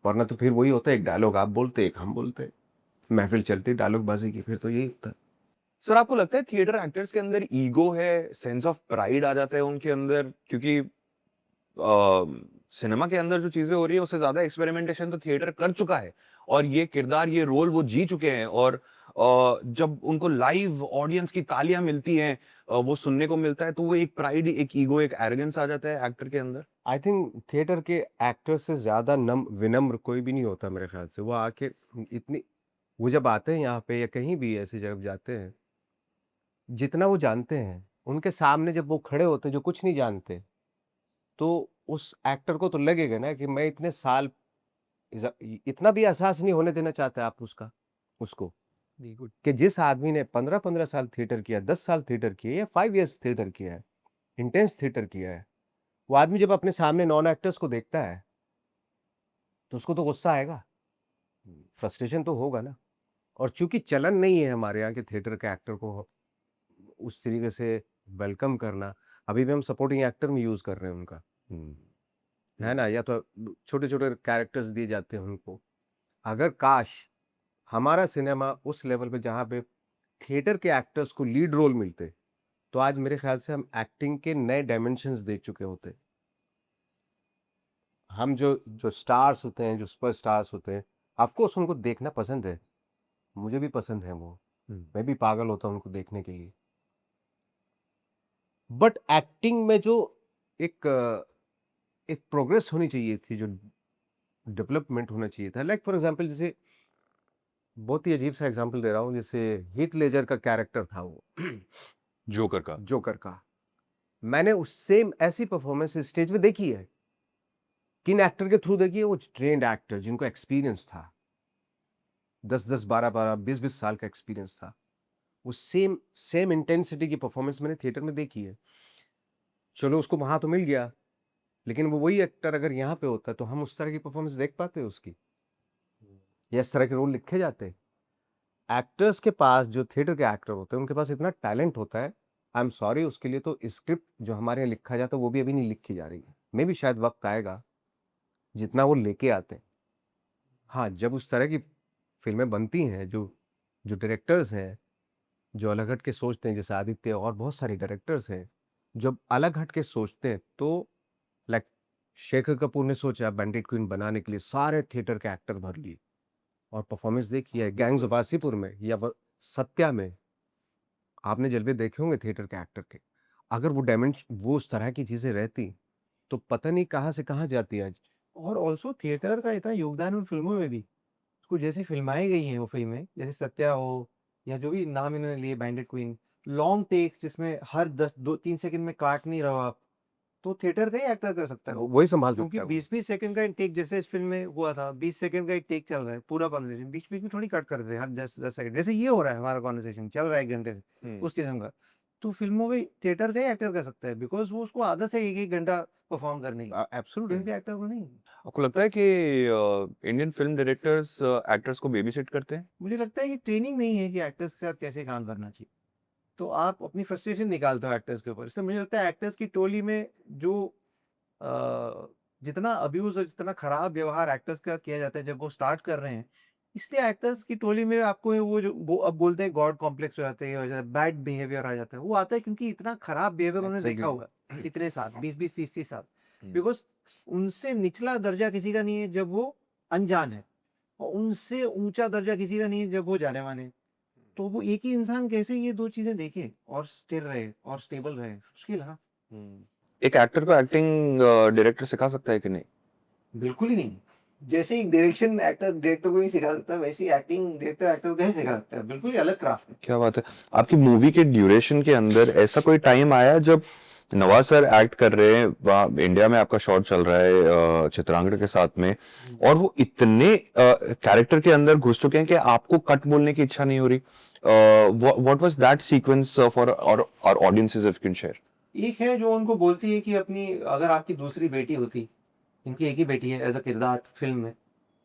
वरना तो फिर वही होता है, एक डायलॉग आप बोलते, एक हम बोलते, महफिल चलती डायलॉग बाजी की, फिर तो यही होता है। सर, आपको लगता है थिएटर एक्टर्स के अंदर ईगो है, सेंस ऑफ प्राइड आ जाता है उनके अंदर? क्योंकि सिनेमा के अंदर जो चीज़ें हो रही है उससे ज़्यादा एक्सपेरिमेंटेशन तो थिएटर कर चुका है और ये किरदार, ये रोल वो जी चुके हैं और जब उनको लाइव ऑडियंस की तालियाँ मिलती हैं, वो सुनने को मिलता है, तो वो एक प्राइड, एक ईगो, एक एरोगेंस आ जाता है एक्टर के अंदर। आई थिंक थिएटर के एक्टर से ज्यादा विनम्र कोई भी नहीं होता मेरे ख्याल से। वो आके इतनी, वो जब आते हैं यहाँ पे या कहीं भी ऐसी जगह जाते हैं, जितना वो जानते हैं, उनके सामने जब वो खड़े होते हैं जो कुछ नहीं जानते, तो उस एक्टर को तो लगेगा ना कि मैं इतने साल, इतना भी एहसास नहीं होने देना चाहते आप उसको, जी गुड। कि जिस आदमी ने 15-15 साल थिएटर किया, 10 साल थिएटर किया, या 5 इयर्स थिएटर किया है, इंटेंस थिएटर किया है, वो आदमी जब अपने सामने नॉन एक्टर्स को देखता है, तो उसको तो गुस्सा आएगा, फ्रस्ट्रेशन तो होगा ना। और चूंकि चलन नहीं है हमारे यहाँ के थिएटर के एक्टर को उस तरीके से वेलकम करना, अभी भी हम सपोर्टिंग एक्टर में यूज कर रहे हैं उनका, है ना, या तो छोटे छोटे कैरेक्टर्स दिए जाते हैं उनको। अगर काश हमारा सिनेमा उस लेवल पे, जहाँ पे थिएटर के एक्टर्स को लीड रोल मिलते, तो आज मेरे ख्याल से हम एक्टिंग के नए डायमेंशंस देख चुके होते। हम जो जो स्टार्स होते हैं, जो सुपर स्टार्स होते हैं, ऑफकोर्स उनको देखना पसंद है, मुझे भी पसंद है वो, मैं भी पागल होता हूँ उनको देखने के लिए। बट एक्टिंग में जो एक एक प्रोग्रेस होनी चाहिए थी, जो डेवलपमेंट होना चाहिए था। लाइक फॉर एग्जांपल, जैसे बहुत ही अजीब सा एग्जांपल दे रहा हूँ, जैसे हीथ लेजर का कैरेक्टर था वो जोकर का। जोकर का, मैंने उस सेम ऐसी परफॉर्मेंस स्टेज पे देखी है। किन एक्टर के थ्रू देखी है? वो ट्रेंड एक्टर जिनको एक्सपीरियंस था, 10-10, 12-12, 20-20 साल का एक्सपीरियंस था। वो सेम सेम इंटेंसिटी की परफॉर्मेंस मैंने थिएटर में देखी है। चलो उसको वहां तो मिल गया, लेकिन वो वही एक्टर अगर यहाँ पे होता तो हम उस तरह की परफॉर्मेंस देख पाते उसकी, या इस तरह के रोल लिखे जाते? एक्टर्स के पास, जो थिएटर के एक्टर होते हैं, उनके पास इतना टैलेंट होता है। आई एम सॉरी, उसके लिए तो स्क्रिप्ट जो हमारे यहाँ लिखा जाता है वो भी अभी नहीं लिखी जा रही है। मे भी शायद वक्त आएगा जितना वो लेके आते हैं। हाँ, जब उस तरह की फिल्में बनती हैं, जो जो डायरेक्टर्स हैं जो अलग हट के सोचते हैं, जैसे आदित्य और बहुत सारे डायरेक्टर्स हैं जब अलग हट के सोचते हैं, तो लाइक शेखर कपूर ने सोचा बैंडिट क्वीन बनाने के लिए सारे थिएटर के एक्टर भर लिए, और परफॉर्मेंस देखी है गैंग्स ऑफ वासीपुर में या सत्या में। आपने जलवे देखे होंगे थिएटर के एक्टर के। अगर वो डायमेंशन, वो उस तरह की चीजें रहती, तो पता नहीं कहाँ से कहाँ जाती आज। और ऑल्सो थिएटर का इतना योगदान उन फिल्मों में भी, उसको जैसे फिल्माई गई हैं वो फिल्में, जैसे सत्या हो या जो भी नाम इन्होंने लिए, बैंडिट क्वीन, लॉन्ग टेक्स जिसमें हर 10-2-3 सेकंड में काट नहीं रहो आप, तो थिएटर का ही एक्टर कर सकता है वो। वही संभाल क्योंकि सकता है वो। 20-20 सेकंड का एक टेक, जैसे इस फिल्म में हुआ था, 20 सेकंड का एक टेक चल रहा है पूरा कॉन्वर्सेशन, बीच-बीच में थोड़ी कट करते हैं हर 10-10 सेकंड, जैसे ये हो रहा है हमारा कॉन्वर्सेशन चल रहा है 1 घंटे से, उस किस्म का। तो फिल्मों में थिएटर का ही एक्टर कर सकता है, बिकॉज़ वो उसको आदत है 1-1 घंटा परफॉर्म करने की। एब्सोल्युटली। फिल्म के एक्टर को नहीं। आपको लगता है कि इंडियन फिल्म डायरेक्टर्स एक्टर्स को बेबी सिट करते हैं? मुझे लगता है कि ट्रेनिंग नहीं है कि एक्टर्स के साथ कैसे काम करना चाहिए। तो आप अपनी फ्रस्ट्रेशन निकालते हो एक्टर्स के ऊपर। इससे मुझे लगता है एक्टर्स की टोली में जो अ, जितना अब्यूज़ और जितना खराब व्यवहार एक्टर्स का किया जाता है जब वो स्टार्ट कर रहे हैं, इसलिए एक्टर्स की टोली में आपको वो जो वो अब बोलते हैं गॉड कॉम्प्लेक्स हो जाते हैं, हो जाता है, बैड बिहेवियर आ जाता है। वो आता है क्योंकि इतना खराब बिहेवियर उन्होंने देखा एब्सोल्युटली। हुआ है, इतने साल, 20-20, 30-30 साल। हुँ। बिकॉज़ उनसे निचला दर्जा किसी का नहीं है जब वो अनजान है, और उनसे ऊँचा दर्जा किसी का नहीं है जब वो जाने-माने हैं। तो वो एक ही इंसान कैसे ये 2 चीज़ें देखे और स्थिर रहे और स्टेबल रहे? मुश्किल है ना? एक एक्टर को एक्टिंग डायरेक्टर सिखा सकता है कि नहीं? बिल्कुल ही नहीं। जैसे एक डायरेक्शन एक्टर डायरेक्टर को नहीं सिखा सकता, वैसे ही एक्टिंग डायरेक्टर एक्टर को कैसे सिखा सकता है? बिल्कुल ही अलग क्राफ्ट है। क्या बात है! आपकी मूवी के ड्यूरेशन के अंदर ऐसा कोई टाइम आया जब नवाज़ सर एक्ट कर रहे हैं, वहाँ इंडिया में आपका शॉट चल रहा है चित्रांगद के साथ में, और वो इतने कैरेक्टर के अंदर घुस चुके हैं कि आपको कट बोलने की इच्छा नहीं हो रही? What was that sequence for our audiences if you can share? एक है जो उनको बोलती है कि अपनी, अगर आपकी दूसरी बेटी होती, इनकी एक ही बेटी है एज़ अ किरदार फ़िल्म में,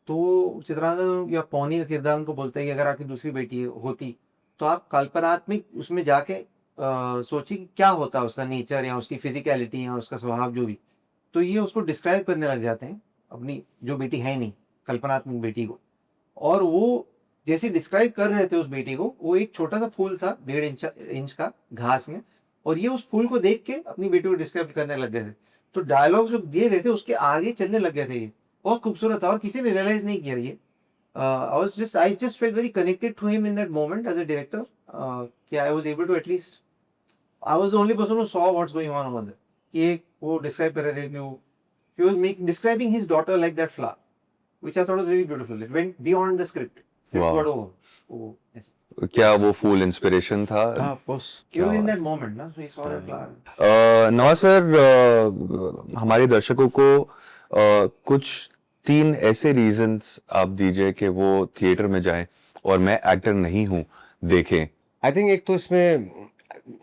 तो चित्रांगद या पौनी का किरदार उनको बोलता है कि अगर आपकी दूसरी बेटी होती, तो आप काल्पनात्मक उसमें जाके सोचिए कि क्या होता उसका नेचर या उसकी फ़िज़िकैलिटी या उसका स्वभाव जो भी। तो ये उसको डिस्क्राइब करने लग जाते हैं, अपनी जो बेटी है नहीं, कल्पनात्मक बेटी को। और वो जैसे डिस्क्राइब कर रहे थे उस बेटी को, वो एक छोटा-सा फूल था 1.5 इंच का घास में, और ये उस फूल को देख के अपनी बेटी को डिस्क्राइब करने लग गए थे। तो डायलॉग्स जो दिए गए थे उसके आगे चलने लग गए थे ये। बहुत खूबसूरत था और किसी ने रियलाइज़ नहीं किया ये। I just felt very connected to him in that moment as a director, कि I was able to at least, I was the only person who saw what's going on over there. कि एक वो डिस्क्राइब कर रहे थे कि वो ही was describing his daughter like that flower, which I thought was really beautiful. It went beyond the script. Script वाह! Got over. वो ऐसे। क्या वो फूल इंस्पिरेशन था? हाँ, ऑफ कोर्स। He क्या was in बात that moment ना, so he saw that flower. Nawaz sir, हमारे दर्शकों को कुछ 3 ऐसे रीजंस आप दीजिए कि वो थिएटर में जाएं और मैं एक्टर नहीं हूं देखें। आई थिंक एक तो इसमें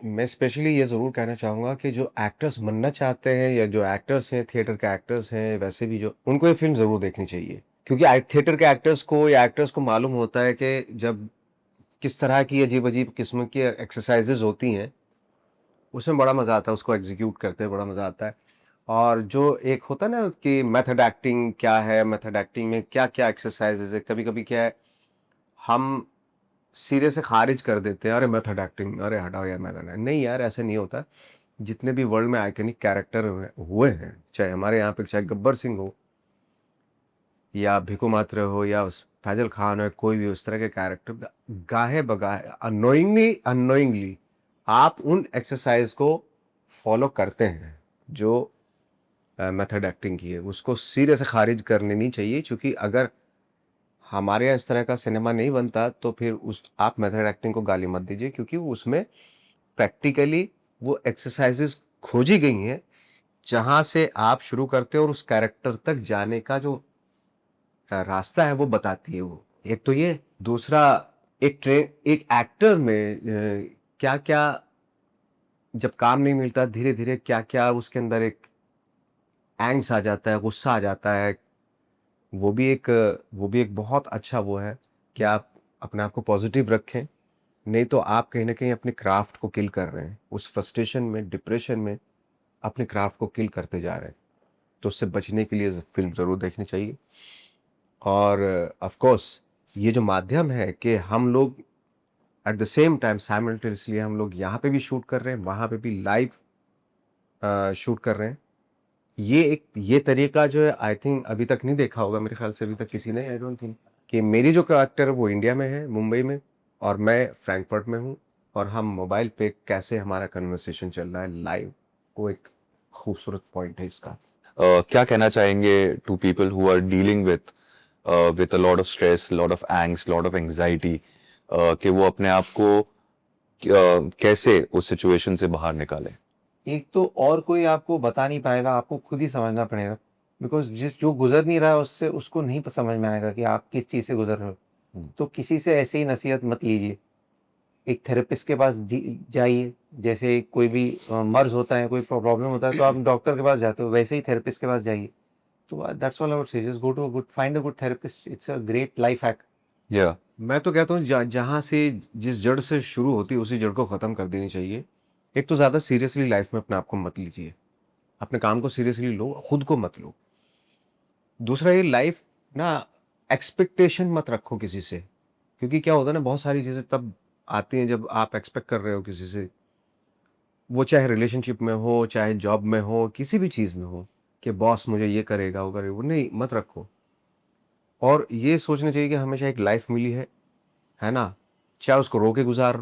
मैं स्पेशली ये ज़रूर कहना चाहूँगा कि जो एक्टर्स बनना चाहते हैं या जो एक्टर्स हैं, थिएटर के एक्टर्स हैं, वैसे भी जो, उनको ये फ़िल्म ज़रूर देखनी चाहिए। क्योंकि थिएटर के एक्टर्स को या एक्टर्स को मालूम होता है कि जब किस तरह की अजीब-अजीब किस्म की एक्सरसाइज़ेज़ होती हैं, उसमें बड़ा मज़ा आता है, उसको एग्ज़ीक्यूट करते हैं बड़ा मज़ा आता है। और जो एक होता है ना कि मेथड एक्टिंग क्या है, मेथड एक्टिंग में क्या-क्या एक्सरसाइज़ेज़ है, कभी-कभी क्या है, हम सिरे से खारिज कर देते हैं, अरे मेथड एक्टिंग, अरे हटाओ यार मेथड एक्टिंग। नहीं यार, ऐसा नहीं होता। जितने भी वर्ल्ड में आइकॉनिक कैरेक्टर हुए हैं, चाहे हमारे यहाँ पे चाहे गब्बर सिंह हो या भिकू मात्रे हो या फैजल खान हो, कोई भी उस तरह के कैरेक्टर, गाहे बगाहे अनोइंगली अनोइंगली आप उन एक्सरसाइज को फॉलो करते हैं जो मेथड एक्टिंग की है, उसको सिरे से खारिज कर लेनी चाहिए, क्योंकि अगर हमारे यहाँ इस तरह का सिनेमा नहीं बनता तो फिर उस आप मेथड एक्टिंग को गाली मत दीजिए, क्योंकि उसमें प्रैक्टिकली वो एक्सरसाइजेस खोजी गई हैं जहाँ से आप शुरू करते हो और उस कैरेक्टर तक जाने का जो रास्ता है वो बताती है वो। एक तो ये, दूसरा एक एक्टर में क्या-क्या जब काम नहीं मिलता धीरे-धीरे क्या-क्या उसके अंदर एक एंग्स आ जाता है, गुस्सा आ जाता है। वो भी एक बहुत अच्छा वो है कि आप अपने आप को पॉजिटिव रखें, नहीं तो आप कहीं न कहीं अपने क्राफ्ट को किल कर रहे हैं। उस फ्रस्ट्रेशन में, डिप्रेशन में अपने क्राफ्ट को किल करते जा रहे हैं। तो उससे बचने के लिए फ़िल्म ज़रूर देखनी चाहिए। और ऑफ़ कोर्स ये जो माध्यम है कि हम लोग at the same time simultaneously हम लोग यहाँ पे भी शूट कर रहे हैं, वहाँ पे भी लाइव शूट कर रहे हैं। ये तरीका जो है आई थिंक अभी तक नहीं देखा होगा मेरे ख़्याल से अभी तक किसी ने, आई डोंट थिंक, कि मेरी जो कैरेक्टर है वो इंडिया में है, मुंबई में, और मैं फ्रैंकफर्ट में हूँ, और हम मोबाइल पे कैसे हमारा कन्वर्सेशन चल रहा है लाइव, वो एक खूबसूरत पॉइंट है इसका। क्या कहना चाहेंगे to people who are dealing with a lot of stress, lot of angst, lot of anxiety, कि वो अपने आप को कैसे उस सिचुएशन से बाहर निकालें? एक तो और कोई आपको बता नहीं पाएगा, आपको खुद ही समझना पड़ेगा। बिकॉज़ जो गुज़र नहीं रहा है उससे उसको नहीं समझ में आएगा कि आप किस चीज़ से गुज़र रहे हो। तो किसी से ऐसे ही नसीहत मत लीजिए। एक थेरेपिस्ट के पास जाइए, जैसे कोई भी मर्ज़ होता है, कोई प्रॉब्लम होता है तो आप डॉक्टर के पास जाते हो, वैसे ही थेरेपिस्ट के पास जाइए। तो that's all I would say, just go to find a good therapist, it's a great life hack. या मैं तो कहता हूँ जहाँ से जिस जड़ से शुरू होती है उसी जड़ को ख़त्म कर देनी चाहिए। एक तो ज़्यादा सीरियसली लाइफ में अपने आप को मत लीजिए, अपने काम को सीरियसली लो, खुद को मत लो। दूसरा ये लाइफ ना, एक्सपेक्टेशन मत रखो किसी से, क्योंकि क्या होता है ना, बहुत सारी चीज़ें तब आती हैं जब आप एक्सपेक्ट कर रहे हो किसी से, वो चाहे रिलेशनशिप में हो, चाहे जॉब में हो, किसी भी चीज़ में हो, कि बॉस मुझे ये करेगा, वो करेगा, वो नहीं, मत रखो। और ये सोचना चाहिए कि हमेशा एक लाइफ मिली है ना? चाहे उसको रो के गुज़ार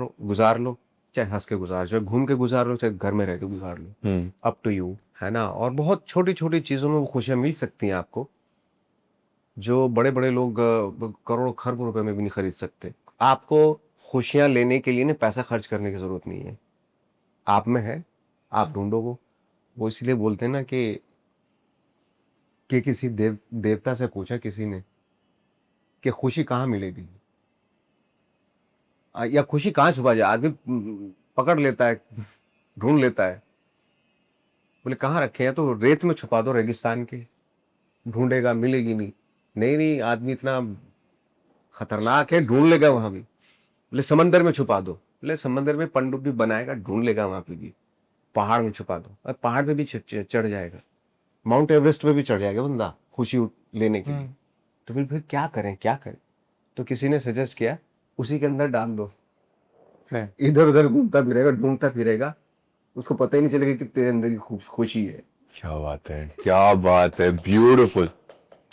लो, चाहे हँस के गुज़ार, चाहे घूम के गुज़ार लो, चाहे घर में रह के गुज़ार लो, अप टू यू, है ना? और बहुत छोटी-छोटी चीज़ों में वो खुशियाँ मिल सकती हैं आपको, जो बड़े-बड़े लोग करोड़ों खरबों रुपए में भी नहीं खरीद सकते। आपको खुशियाँ लेने के लिए ना पैसा खर्च करने की ज़रूरत नहीं है। आप में है, आप ढूँढो वो। वो इसीलिए बोलते हैं ना कि किसी देवता से पूछा किसी ने कि खुशी कहाँ मिलेगी? या खुशी कहाँ छुपा जाए? आदमी पकड़ लेता है, ढूँढ लेता है। बोले कहाँ रखे हैं? तो रेत में छुपा दो रेगिस्तान के, ढूँढेगा मिलेगी नहीं। नहीं, नहीं, आदमी इतना खतरनाक है, ढूँढ लेगा वहाँ भी। बोले समंदर में छुपा दो। बोले समंदर में पनडुब्बी बनाएगा, ढूँढ लेगा वहाँ पे भी। पहाड़ में छुपा दो, और पहाड़ पे भी चढ़ जाएगा। माउंट एवरेस्ट पे भी चढ़ जाएगा बंदा खुशी लेने के लिए। तो फिर क्या करें, क्या करें? तो किसी ने सजेस्ट किया, उसी के अंदर डाल दो। इधर-उधर घूमता फिरेगा, ढूँढता फिरेगा, उसको पता ही नहीं चलेगा कि तेरे अंदर की खुशी है। क्या बात है, क्या बात है, ब्यूटीफुल,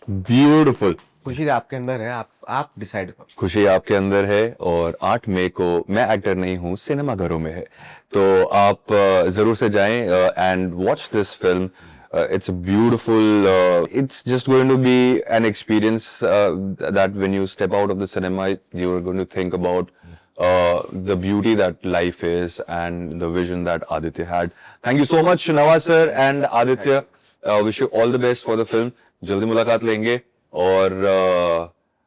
ब्यूटीफुल। खुशी आपके अंदर है, आप डिसाइड करो। खुशी आपके अंदर है, और 8 मई को, मैं एक्टर नहीं हूँ, सिनेमा घरों में है, तो आप जरूर से जाएं and watch this film. It's a beautiful, it's just going to be an experience that when you step out of the cinema, you're going to think about the beauty that life is and the vision that Aditya had. Thank you so much, Nawaz sir and Aditya. Wish you all the best for the film. जल्दी मुलाकात लेंगे, और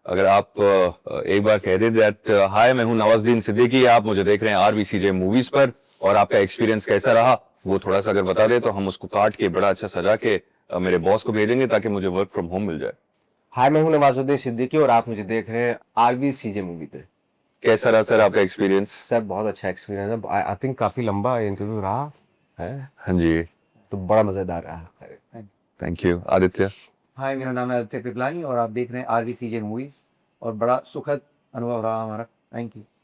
अगर आप एक बार कह दें दैट हाय, मैं हूं नवाजुद्दीन सिद्दीकी, आप मुझे देख रहे हैं RVCJ मूवीज पर, और आपका एक्सपीरियंस कैसा रहा वो थोड़ा सा अगर बता दे, तो हम उसको काट के बड़ा अच्छा सजा के मेरे बॉस को भेजेंगे ताकि मुझे वर्क फ्रॉम होम मिल जाए. हाय, मैं हूं नवाजुद्दीन सिद्दीकी और आप मुझे देख रहे हैं RVCJ मूवी पे. कैसा रहा सर आपका एक्सपीरियंस? सर बहुत अच्छा एक्सपीरियंस है. आई थिंक काफी लंबा इंटरव्यू रहा है. हाँ जी, तो बड़ा मजेदार रहा. Thank you. आदित्य? हाय, मेरा नाम है आदित्य कृपलानी और आप देख रहे हैं RVCJ मूवीज, और बड़ा सुखद अनुभव रहा हमारा. Thank you.